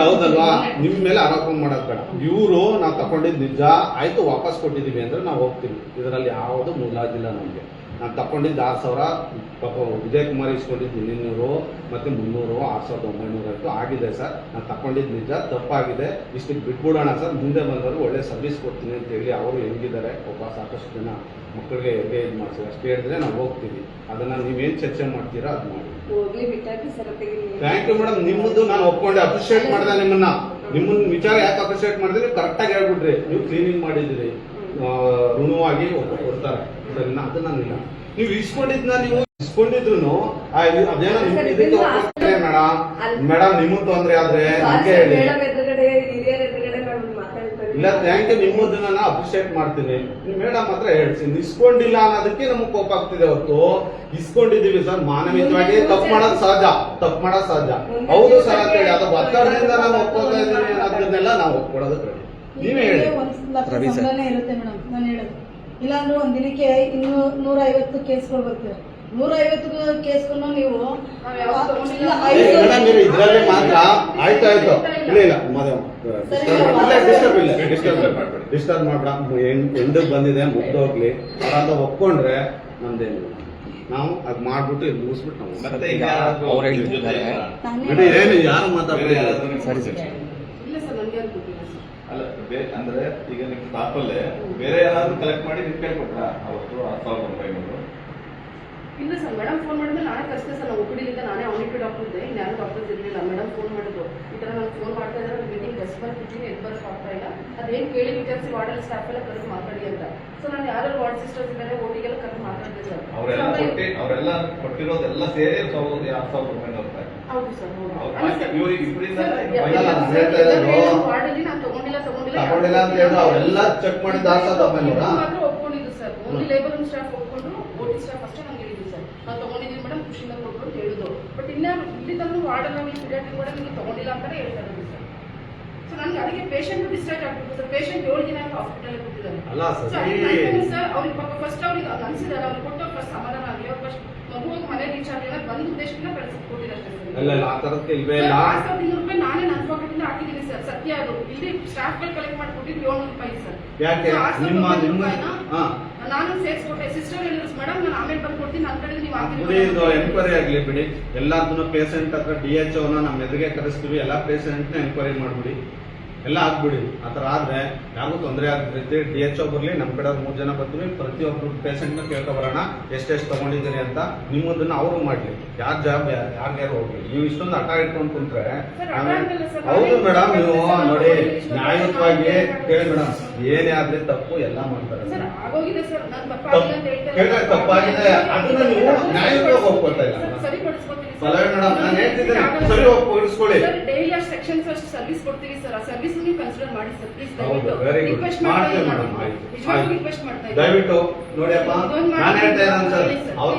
ಹೌದಲ್ವಾ? ನಿಮ್ ಮೇಲೆ ಆರೋಪ ಮಾಡೋದು ಬೇಡ. ಇವರು ನಾವು ತಗೊಂಡಿದ್ದು ನಿಜ ಆಯ್ತು ವಾಪಸ್ ಕೊಟ್ಟಿದೀವಿ ಅಂದ್ರೆ ನಾವು ಹೋಗ್ತೀವಿ. ಇದರಲ್ಲಿ ಯಾವುದು ಮುಲಾಜಿಲ್ಲ ನಮ್ಗೆ. ನಾನು ತಗೊಂಡಿದ್ದು 6,000 ಪಾಪ ವಿಜಯ್ ಕುಮಾರ್ ಇಸ್ಕೊಂಡಿದ್ದು 200 ಮತ್ತೆ 300 6,900 ಆಯ್ತು ಆಗಿದೆ ಸರ್. ನಾನು ತಗೊಂಡಿದ್ದು ನಿಜ, ತಪ್ಪಾಗಿದೆ. ಇಷ್ಟಕ್ಕೆ ಬಿಟ್ಬಿಡೋಣ ಸರ್. ಮುಂದೆ ಬಂದವರು ಒಳ್ಳೆ ಸರ್ವಿಸ್ ಕೊಡ್ತೀನಿ ಅಂತ ಹೇಳಿ ಅವರು ಹೆಂಗಿದ್ದಾರೆ. ಒಬ್ಬ ಸಾಕಷ್ಟು ಜನ ಮಕ್ಕಳಿಗೆ ಹೆರಿಗೆ ಇದು ಮಾಡ್ತೀವಿ. ಅಷ್ಟು ಹೇಳಿದ್ರೆ ನಾವು ಹೋಗ್ತೀವಿ. ಅದನ್ನ ನೀವೇನ್ ಚರ್ಚೆ ಮಾಡ್ತೀರಾ ಅದು ಮಾಡಿ. Thank you madam. ನಿಮ್ಮದು ನಾನು ಒಪ್ಕೊಂಡೆ, ಅಪ್ರಿಷಿಯೇಟ್ ಮಾಡಿದೆ ನಿಮ್ಮನ್ನ. ನಿಮ್ಮನ್ನ ವಿಚಾರ ಯಾಕೆ ಅಪ್ರಿಷಿಯೇಟ್ ಮಾಡಿದ್ರೆ ಕರೆಕ್ಟ್ ಆಗಿ ಹೇಳ್ಬಿಟ್ರಿ. ನೀವು ಕ್ಲೀನಿಂಗ್ ಮಾಡಿದಿರಿ, ಋಣವಾಗಿ ಕೊಡ್ತಾರೆ. ಸರಿನಾ? ಅದನ್ನ ನೀವು ಇಸ್ಕೊಂಡಿದ್ನ ನೀವು ಇಸ್ಕೊಂಡಿದ್ರು ಅದೇನೋ ಮೇಡಮ್ ನಿಮ್ಮದು ತೊಂದ್ರೆ ಆದ್ರೆ ಇಲ್ಲ. Thank you. ನಿಮ್ಮದನ್ನ ಅಪ್ರಿಷಿಯೇಟ್ ಮಾಡ್ತೀನಿ. ಮೇಡಮ್ ಹತ್ರ ಹೇಳ್ತೀನಿ. ಇಸ್ಕೊಂಡಿಲ್ಲ ಅನ್ನೋದಕ್ಕೆ ನಮ್ಗೆ ಕೋಪ ಆಗ್ತಿದೆ ಹೊತ್ತು. ಇಸ್ಕೊಂಡಿದೀವಿ ಸರ್ ಮಾನವೀಯವಾಗಿ. ತಪ್ಪು ಮಾಡೋದು ಸಹಜ, ತಪ್ಪು ಮಾಡೋದು ಸಹಜ. ಹೌದು ಸರ್ ಅಂತ ಹೇಳಿ ಅದು ಒತ್ತಡದಿಂದ ನಾವು ಒಪ್ಕೋತಾ ಇದೀವಿ ಅನ್ನೋದನ್ನೆಲ್ಲ ನಾವು ಒಪ್ಕೊಳ್ಳೋದು ರೆಡಿ. ನೀವೇ ಹೇಳಿ. ಇರುತ್ತೆ ಮೇಡಮ್. ನಾನು ಹೇಳೋದು ಇಲ್ಲಾಂದ್ರೆ ಒಂದ್ ದಿನಕ್ಕೆ 150 ಕೇಸ್ಗಳು ಬರ್ತವೆ. 150 ಕೇಸ್ಗಳನ್ನ ನೀವು ಇದ್ರಲ್ಲಿ ಮಾತ್ರ ಆಯ್ತು ಇಲ್ಲ ಇಲ್ಲ ಡಿಸ್ಟರ್ಬ್ ಮಾಡ್ಬೇಡ. ಎಂದಕ್ಕೆ ಬಂದಿದೆ ಮುಗ್ದೋಗ್ಲಿ. ಅವರಂತ ಒಪ್ಕೊಂಡ್ರೆ ನಮ್ದೇನು ನಾವು ಅದ್ ಮಾಡ್ಬಿಟ್ಟು ಇಲ್ಲಿ ಮುಗಿಸ್ಬಿಟ್ಟು ನಾವು ಏನು ಯಾರು ಮಾತಾಡ್ತಾರೆ. ಅಲ್ಲ ಅಂದ್ರೆ ಈಗ ನಿಮ್ ಸ್ಟಾಫಲ್ಲೇ ಬೇರೆ ಯಾರಾದ್ರೂ ಕಲೆಕ್ಟ್ ಮಾಡಿ ನಿಮ್ ಕೈ ಕೊಟ್ರ ಅವತ್ತು 6,900? ಇಲ್ಲ ಸರ್. ಮೇಡಮ್ ಫೋನ್ ಮಾಡಿದ್ರೆ ನಾನೇ ಕಳಿಸ್ದೆ ಸರ್. ನಾವು ಒಪಿಡಿಲಿಂದ ನಾನೇ ಅವನಿಗೆ ಡಾಕ್ಟರ್ ಇದ್ದೆ, ಇನ್ಯಾರು ಡಾಕ್ಟರ್ಸ್ ಇರಲಿಲ್ಲ. ಮೇಡಮ್ ಫೋನ್ ಮಾಡಿದ್ರು, ಈ ಥರ ನಾನು ಫೋನ್ ಮಾಡ್ತಾ ಇದ್ದಾರೆ, ಮೀಟಿಂಗ್ ಬಸ್ ಬರ್ತಿದ್ದೀನಿ, ಎದ್ದು ಬರೋಕೆ ಆಗ್ತಾ ಇಲ್ಲ. ಅದೇನು ಕೇಳಿ ವಿಚಾರಿಸಿ ವಾರ್ಡಲ್ಲಿ ಸ್ಟಾಫ್ ಎಲ್ಲ ಕರೆದು ಮಾತಾಡಿ ಅಂತ. ಸೊ ನಾನು ಯಾರು ವಾರ್ಡ್ ಸಿಸ್ಟರ್ಸ್ ಇದ್ದಾರೆ ಓಟಿಗೆಲ್ಲ ಕರೆದು ಮಾತಾಡ್ತೀನಿ ಸರ್. ಅವರೆಲ್ಲ ಕೊಟ್ಟಿರೋದೆಲ್ಲ ಸೇರಿ 6,900 ರೂಪಾಯಿ. ಹೌದು ಸರ್. ವಾರ್ಡಲ್ಲಿ ನಾನು ತಗೊಂಡಿಲ್ಲ ಅಂತ ಹೇಳಿದ್ರು. ಅವರೆಲ್ಲ ಚೆಕ್ ಮಾಡಿದ್ದು 6,900 ಮಾತ್ರ ಒಪ್ಕೊಂಡಿದ್ದು sir. Only labour room staff ಒಪ್ಕೊಂಡ್ರು, ಓಟಿ ಸ್ಟಾಫ್ ಅಷ್ಟೇ ನಂಗೆ ಹೇಳಿದ್ರು ಸರ್. ನಾನು ತಗೊಂಡಿದ್ದೀನಿ ಮೇಡಮ್, ಖುಷಿಯಿಂದ ಕೊಟ್ಟರು ಅಂತ ಹೇಳಿದ್ರು. ಬಟ್ ಇನ್ಯಾರು ಇಲ್ಲಿ ತಂದು ವಾರ್ಡಲ್ಲಿ ನೀವು ಪೀಡಿಯಾಟ್ರಿಕ್ ಕೂಡ ನೀವು ತಗೊಂಡಿಲ್ಲ ಅಂತಾನೆ ಹೇಳ್ತಾ ಇರೋದು ಸರ್. ಸೊ ನನಗೆ ಅದಕ್ಕೆ ಪೇಷಂಟ್ ಡಿಸ್ಚಾರ್ಜ್ ಆಗ್ಬಿಟ್ಟು ಸರ್. ಪೇಷಂಟ್ 7 ದಿನ ಹಾಸ್ಪಿಟಲ್ ಕೊಟ್ಟಿದ್ದಾರೆ ಸರ್. ಅವ್ರಿಗೆ ಪಾಪ ಫಸ್ಟ್ ಅವ್ರಿಗೆ ಅನ್ಸಿದ್ದಾರೆ, ಅವ್ರಿಗೆ ಕೊಟ್ಟು ಫಸ್ಟ್ ಸಮಾಧಾನ ಆಗಲಿ. ಅವ್ರು ಫಸ್ಟ್ ಮಗುವಾಗಿ ಮನೆ ರೀಚ್ ಆಗಲಿಲ್ಲ, ಬಂದ ಉದ್ದೇಶದಿಂದ ಕೊಟ್ಟಿದ್ದಾರೆ ಸರ್. ₹6,200 ನಾನೇ ನನ್ನ ಪಾಕೆಟ್ ಇಂದ ಹಾಕಿದ್ದೀನಿ ಸರ್. ಸತ್ಯ ಅದು. ಇಲ್ಲಿ ಸ್ಟಾಫ್ ಗಳು ಕಲೆಕ್ಟ್ ಮಾಡಿಕೊಟ್ಟಿದ್ದು ₹700 ಸರ್. ನಾನು ಸೇರಿಸ್ಕೊಟ್ಟೆ. ಸಿಸ್ಟರ್ ಹೇಳಿದ್ರು ಮೇಡಮ್ ನಾನು ಆಮೇಲೆ ಬಂದು ಕೊಡ್ತೀನಿ, ನನ್ನ ಕಡೆ ನೀವು ಎನ್ಕ್ವೈರಿ ಆಗ್ಲಿ ಬಿಡಿ. ಎಲ್ಲಾರ್ದು ಪೇಷಂಟ್ ಹತ್ರ DHO ನಮ್ಮ ಎದುರಿಗೆ ಕರೆಸ್ತೀವಿ. ಎಲ್ಲಾ ಪೇಷಂಟ್ ನ ಎನ್ಕ್ವೈರಿ ಮಾಡ್ಬಿಡಿ. ಎಲ್ಲ ಆಗ್ಬಿಡಿ. ಆ ಥರ ಆದ್ರೆ ಯಾರಿಗೂ ತೊಂದರೆ ಆಗ್ತೈತಿ. DHO ಬರ್ಲಿ, ನಮ್ಮ ಕಡೆ 3 ಜನ ಬರ್ತೀವಿ, ಪ್ರತಿಯೊಬ್ರು ಪೇಷಂಟ್ನ ಕೇಳ್ಕೊಬರೋಣ ಎಷ್ಟೆಷ್ಟು ತಗೊಂಡಿದ್ದೀರಿ ಅಂತ. ನಿಮ್ಮದನ್ನ ಅವರು ಮಾಡ್ಲಿ, ಯಾರ ಜಾಬ್ ಯಾರ್ಯಾರು ಹೋಗ್ಲಿ. ನೀವು ಇಷ್ಟೊಂದು ಹಠ ಇಟ್ಕೊಂಡು ಕುಂತ್ರೆ ಹೌದು ಮೇಡಮ್, ನೀವು ನೋಡಿ ನ್ಯಾಯಯುತವಾಗಿ ಕೇಳಿ ಮೇಡಮ್, ಏನೇ ಆದ್ರೆ ತಪ್ಪು ಎಲ್ಲ ಮಾಡ್ತಾರೆ. ಸರ್ ಆಗೋಗಿದೆ ಸರ್, ನಾನು ತಪ್ಪಾಗಿಲ್ಲ ಅಂತ ಹೇಳ್ತಾ ಕೇಳಿದ್ರೆ ತಪ್ಪಾಗಿದೆ, ಅದನ್ನ ನೀವು ನ್ಯಾಯಯುತವಾಗಿ ಒಪ್ಕೊಳ್ತಾ ಇಲ್ಲ. ಸರಿಪಡಿಸ್ಕೊತೀವಿ ಸಲಹೆ ಮೇಡಮ್, ನಾನು ಹೇಳ್ತಿದ್ದೇನೆ, ಸರಿ ಒಪ್ಪಿಸ್ಕೊಳ್ಳಿ. ಸರ್. ಡೈಲಿ ಆ ಸೆಕ್ಷನ್ಸ್ ಅಷ್ಟು ಸರ್ವಿಸ್ ಕೊಡ್ತೀವಿ ಸರ್, ಆ ಸರ್ವಿಸ್ ನೀವು ಕನ್ಸಿಡರ್ ಮಾಡಿ ಸರ್ ಪ್ಲೀಸ್. ಹೌದು, ವೆರಿ ಗುಡ್, ರಿಕ್ವೆಸ್ಟ್ ಮಾಡ್ತೀವಿ ಮಾಡ್ತಾ ಮೇಡಮ್. ನಿಜವಾಗ್ಲೂ ರಿಕ್ವೆಸ್ಟ್ ಮಾಡ್ತಾ ಇದ್ದೀನಿ. ದಯವಿಟ್ಟು ನೋಡಿಯಪ್ಪ, ನಾನು ಹೇಳ್ತಾ ಇದ್ದೇನೆ ಸರ್, Please.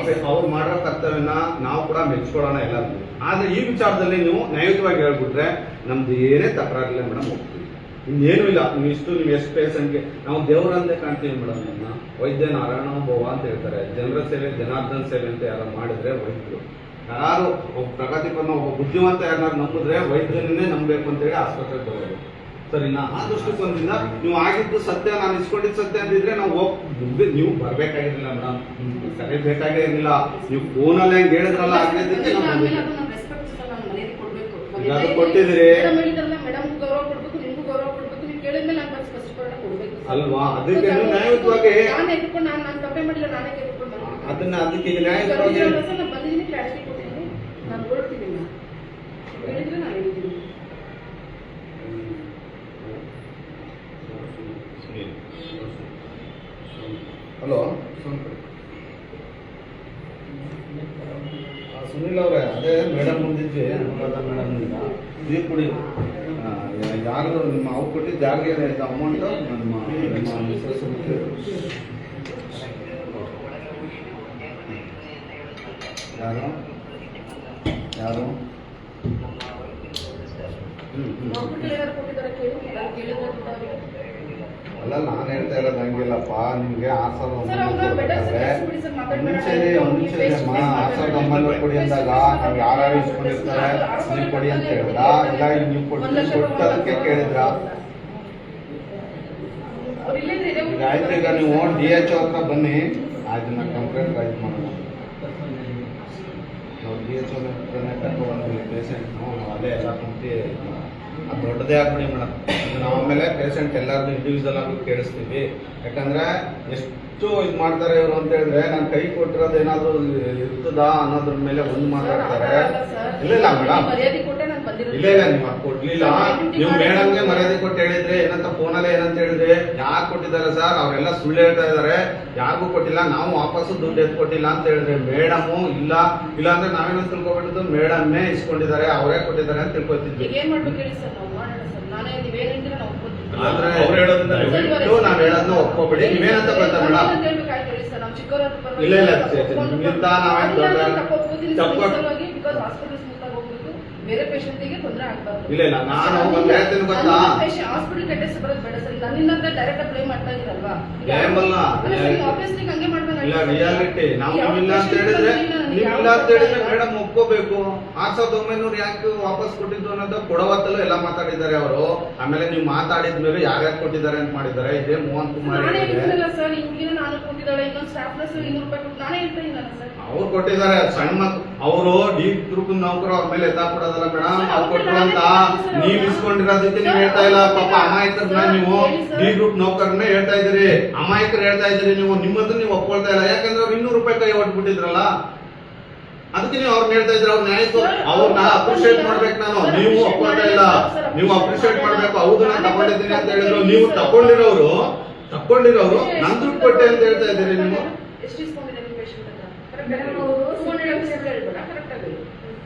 ಅವ್ರು ಮಾಡೋ ಕರ್ತವ್ಯನ ನಾವು ಕೂಡ ಮೆಚ್ಕೊಳ್ಳೋಣ ಎಲ್ಲರೂ. ಆದ್ರೆ ಈ ವಿಚಾರದಲ್ಲಿ ನೀವು ನ್ಯಾಯಯುತವಾಗಿ ಹೇಳ್ಬಿಟ್ರೆ ನಮ್ದು ಏನೇ ತಕರಾರಿಲ್ಲ ಮೇಡಮ್, ಹೋಗ್ತೀವಿ. ಇನ್ನೇನು ಇಲ್ಲ. ನೀವು ಎಷ್ಟು ಪೇಷಂಟ್ಗೆ ನಾವು ದೇವರಂತೆ ಕಾಣ್ತೀವಿ ಮೇಡಮ್. ನನ್ನ ವೈದ್ಯ ನಾರಾಯಣ ಭವ ಅಂತ ಹೇಳ್ತಾರೆ. ಜನರ ಸೇವೆ ಜನಾರ್ದನ್ ಸೇವೆ ಅಂತ ಯಾರು ಮಾಡಿದ್ರೆ ವೈದ್ಯರು. ಯಾರು ಒಬ್ಬ ಪ್ರಗತಿಪರ ಒಬ್ಬ ಬುದ್ಧಿವಂತ ಯಾರು ನಂಬಿದ್ರೆ ವೈದ್ಯರನ್ನೇ ನಂಬಬೇಕು ಅಂತೇಳಿ ಆಸ್ಪತ್ರೆಗೆ ಬರೋದು. ಸರಿನಾ? ಆ ದೃಷ್ಟಿಕೋನದಿಂದ ನೀವು ಆಗಿದ್ದು ಸತ್ಯ, ನಾನು ಇಸ್ಕೊಂಡಿದ್ದು ಸತ್ಯ ಅಂತಿದ್ರೆ ನಾವು ನೀವು ಬರ್ಬೇಕಾಗಿರ್ಲಿಲ್ಲ ಮೇಡಮ್, ಕರೀಬೇಕಾಗೇ ಇರಲಿಲ್ಲ. ನೀವು ಫೋನಲ್ಲಿ ಹೆಂಗ್ ಹೇಳಿದ್ರಲ್ಲ ಆಗಿದ್ದಕ್ಕೆ ನಾವು ಅದು ಕೊಟ್ಟಿದ್ದೀರಿ ಮೇಡಮ್ ಗೌರವ ಕೊಡ್ಬೇಕು, ನಿಮ್ಗೂ ಗೌರವ ಕೊಡ್ಬೇಕು. ನೀವು ಕೇಳಿದ್ಮೇಲೆ ನಾನು ಸ್ಪಷ್ಟೀಕರಣ ಕೊಡ್ಬೇಕು ಅಲ್ವಾ? ಅದಕ್ಕೆ ನೀವು ನ್ಯಾಯಯುತವಾಗಿ ನಾನು ಎದ್ಕೊಂಡು ನಾನು ತಪ್ಪೇ ಮಾಡಿಲ್ಲ, ನಾನೇ ಎದ್ಕೊಂಡು ಅದಕ್ಕೆ ನ್ಯಾಯಯುತವಾಗಿ ನಾನು ಬಂದಿದ್ದೀನಿ, ಕ್ಲಾರಿಟಿ ಕೊಟ್ಟಿದ್ದೀನಿ, ನಾನು ಹೊರಡ್ತಿದ್ದೀನಿ. ಹೇಳಿದ್ರೆ ನಾನು ಹೇಳಿದ್ದೀನಿ. ಹಲೋ ಸುನಿಲ್ ಅವರೇ, ಅದೇ ಮೇಡಮ್ ಮುಂದಿದ್ವಿ ಅನುರಾಧ ಮೇಡಮ್ ನೀರು ಕುಡಿ. ಯಾರು ನಿಮ್ಮ ಅವ್ರು ಕೊಟ್ಟಿದ್ದು ಯಾರಿಗೆ ಅಮೌಂಟು? ನಮ್ಮ ಮಿಸ್ಸಸ್ ಯಾರು ಯಾರು ಹಾಸ್ಪಿಟಲ್ ಏನಾದ್ರು ಕೊಟ್ಟಿದ್ದಾರೆ ಕೇಳಿ, ನಾನು ಕೇಳಿದ್ರೆ ಅಲ್ಲ, ನಾನು ಹೇಳ್ತಾ ಇರೋದು ಹಂಗಿಲ್ಲಪ್ಪ. ನಿಮ್ಗೆ 6,900 6,900 ಕೊಡಿ ಅಂದಾಗ ನಾವು ಯಾರು ಇಸ್ಕೊಂಡಿರ್ತಾರೆ ನೀವು ಕೊಡಿ ಅಂತ ಹೇಳಿದ್ರ, ಇಲ್ಲ ನೀವು ಕೊಟ್ಟದಕ್ಕೆ ಕೇಳಿದ್ರ? ಈಗ ಆಯ್ತು, ಈಗ ನೀವು DHO ಹತ್ರ ಬನ್ನಿ, ಅದನ್ನ ಕಂಪ್ಲೇಂಟ್ ರೈಸ್ ಮಾಡೋಣ. ನಾವು DHO ಹತ್ರನೇ ಕರ್ಕೊಂಡು ಪೇಷಂಟ್ ಅಲ್ಲೇ ಎಲ್ಲ ಕುಂತಿ ಅದು ದೊಡ್ಡದೇ ಆಗ್ಬಿಡಿ ಮೇಡಮ್. ನಾವು ಆಮೇಲೆ ಪೇಷಂಟ್ ಎಲ್ಲಾರ್ದು ಇಂಡಿವಿಜುವಲ್ ಆಗಿ ಕೇಳಿಸ್ತೀವಿ. ಯಾಕಂದ್ರೆ ಎಷ್ಟು ಇದು ಮಾಡ್ತಾರೆ ಇವರು ಅಂತ ಹೇಳಿದ್ರೆ, ನಾನು ಕೈ ಕೊಟ್ಟಿರೋದು ಏನಾದ್ರು ಇರ್ತದಾ ಅನ್ನೋದ್ರ ಮೇಲೆ ಒಂದು ಮಾತಾಡ್ತಾರೆ. ಇಲ್ಲ ಇಲ್ಲ ಮೇಡಮ್, ಮರ್ಯಾದೆ ಕೊಟ್ಟೆ ನಾನು ಬಂದಿರೋದು. ಇಲ್ಲ ಇಲ್ಲ, ನೀವು ಅದು ಕೊಡ್ಲಿಲ್ಲ. ನೀವು ಮೇಡಮ್ಗೆ ಮರ್ಯಾದೆ ಕೊಟ್ಟು ಹೇಳಿದ್ರೆ ಏನಂತ ಫೋನಲ್ಲಿ ಏನಂತ ಹೇಳಿದ್ರೆ, ಯಾರು ಕೊಟ್ಟಿದ್ದಾರೆ ಸರ್, ಅವರೆಲ್ಲ ಸುಳ್ಳು ಹೇಳ್ತಾ ಇದಾರೆ, ಯಾರಿಗೂ ಕೊಟ್ಟಿಲ್ಲ, ನಾವು ವಾಪಸ್ಸು ದುಡ್ಡು ಎತ್ತು ಕೊಟ್ಟಿಲ್ಲ ಅಂತ ಹೇಳಿದ್ರೆ ಮೇಡಮು ಇಲ್ಲ ಇಲ್ಲ ಅಂದ್ರೆ ನಾವೇನೋ ತಿಳ್ಕೊಬಿಟ್ಟಿದ್ದು ಮೇಡಮ್ನೇ ಇಸ್ಕೊಂಡಿದ್ದಾರೆ, ಅವರೇ ಕೊಟ್ಟಿದ್ದಾರೆ ಅಂತ ತಿಳ್ಕೊತಿದ್ವಿ. ಈಗ ಏನ್ ಮಾಡ್ಬೇಕು ಹೇಳಿ ಸರ್, ನಾವು ಮಾಡೋಣ ಸರ್. ನಾನೇ ನೀವೇನ್ ಹೇಳ್ತೀರಾ ನಾವು ಒಪ್ಕೊತೀವಿ. ಆದ್ರೆ ಅವ್ರು ಹೇಳೋದನ್ನ ದಯವಿಟ್ಟು ನಾವ್ ಹೇಳೋದನ್ನ ಒಪ್ಕೋಬೇಡಿ. ನೀವೇನಂತ ಬರ್ತಾ ಮೇಡಮ್? ಹೇಳ್ಬೇಕಾಯ್ತು ಹೇಳಿ ಸರ್, ನಾವು ಚಿಕ್ಕವರಾದ ಪರವಾಗಿಲ್ಲ. ಇಲ್ಲ ಇಲ್ಲ, ನಿಮ್ಮಿಂದ ನಾವೇನು ದೊಡ್ಡ ತಪ್ಪು ಬಿಕಾಸ್ ಹಾಸ್ಪಿಟಲ್ ಸ್ಮೂತ್ ಆಗಿ ಹೋಗ್ಬೇಕು, ಬೇರೆ ಪೇಷಂಟಿಗೆ ತೊಂದರೆ ಆಗ್ಬಾರ್ದು. ಇಲ್ಲ ಇಲ್ಲ, ನಾನು ಒಂದು ಹೇಳ್ತೀನಿ ಗೊತ್ತಾ, ಹಾಸ್ಪಿಟಲ್ ಕೆಟ್ಟಸ್ ಬರೋದು ಬೇಡ ಸರ್. ನನ್ನಿಂದ ಡೈರೆಕ್ಟ್ ಬ್ಲೇಮ್ ಮಾಡ್ತಾ ಇದೀರಲ್ವಾ? ಏಮಲ್ಲ, ಆಬ್ವಿಯಸ್ಲಿ ಹಂಗೆ ಮಾಡ್ಬೇಕು. ಇಲ್ಲ ರಿಯಾಲಿಟಿ. ನಾವು ನೀವಿಲ್ಲ ಅಂತ ಹೇಳಿದ್ರೆ ಮೇಡಮ್ ಒಪ್ಕೋಬೇಕು. 6,900 ಯಾಕೆ ವಾಪಸ್ ಕೊಟ್ಟಿದ್ದು ಅನ್ನೋದು ಕೊಡವತ್ತಲ್ಲೂ ಎಲ್ಲ ಮಾತಾಡಿದ್ದಾರೆ ಅವರು. ಆಮೇಲೆ ನೀವು ಮಾತಾಡಿದ್ಮೇಲೆ ಯಾರ್ಯಾರು ಕೊಟ್ಟಿದ್ದಾರೆ ಅಂತ ಮಾಡಿದ್ದಾರೆ. ಇದೇ ಮೋಹನ್ ಕುಮಾರ್ ನಾನೇ ಹೇಳ್ತೀನಲ್ಲ ಸರ್, ಈ ಹುಡುಗಿನ ನಾನು ಕೊಟ್ಟಿದ್ದಾಳೆ, ಇನ್ನೊಂದು ಸ್ಟಾಫ್ ನರ್ಸ್ 200 ರೂಪಾಯಿ ಕೊಟ್ಟು ನಾನೇ ಹೇಳ್ತಾ ಇದ್ದೀನಲ್ಲ ಸರ್. ಅವ್ರು ಕೊಟ್ಟಿದ್ದಾರೆ. ಸಣ್ಣ ಮಕ್ಕಳು ಅವರು ಡೀಪ್ ಗ್ರೂಪ್ ನೌಕರು, ಅವ್ರ ಮೇಲೆ ಎತ್ತಾಕ್ಬಿಡೋದಲ್ಲ ಮೇಡಮ್. ಅವ್ರು ಕೊಟ್ಟಿರಂತ ನೀವ್ ಇಸ್ಕೊಂಡಿರೋದಕ್ಕೆ ನೀವು ಹೇಳ್ತಾ ಇಲ್ಲ. ಪಾಪ ಅಮಾಯಕರನ್ನ ನೀವು ಡಿ ಗ್ರೂಪ್ ನೌಕರನ್ನೇ ಹೇಳ್ತಾ ಇದ್ದೀರಿ, ಅಮಾಯಕರು ಹೇಳ್ತಾ ಇದ್ದೀರಿ. ನೀವು ನಿಮ್ಮದನ್ನ ನೀವು ಒಪ್ಕೊಳ್ತಾ ಇಲ್ಲ. ಯಾಕಂದ್ರೆ ಅವ್ರು 200 ರೂಪಾಯಿ ಕೈ ಹೊಟ್ಬಿಟ್ಟಿದ್ರಲ್ಲ, ಅದಕ್ಕೆ ನೀವು ಅವ್ರನ್ನ ಹೇಳ್ತಾ ಇದ್ರೆ ಅವ್ರನ್ನ ಆಯ್ತು, ಅವ್ರನ್ನ ಅಪ್ರಿಶಿಯೇಟ್ ಮಾಡ್ಬೇಕು ನಾನು. ನೀವು ಒಪ್ಕೊಳ್ತಾ ಇಲ್ಲ, ನೀವು ಅಪ್ರಿಶಿಯೇಟ್ ಮಾಡ್ಬೇಕು. ಹೌದು ನಾನು ತಗೊಂಡಿದ್ದೀನಿ ಅಂತ ಹೇಳಿದ್ರು. ನೀವು ತಕೊಂಡಿರೋರು ನನ್ ದುಡ್ಡು ಕೊಟ್ಟೆ ಅಂತ ಹೇಳ್ತಾ ಇದ್ದೀರಿ. ನೀವು ಎಷ್ಟು ಇಸ್ಕೊಂಡಿದ್ದಾರೆ ಪೇಷಂಟ್ ಹತ್ರ? ಮೇಡಮ್ ಅವರು 200 ಹೇಳ್ಬೇಡ, ಕರೆಕ್ಟ್ ಆಗಿ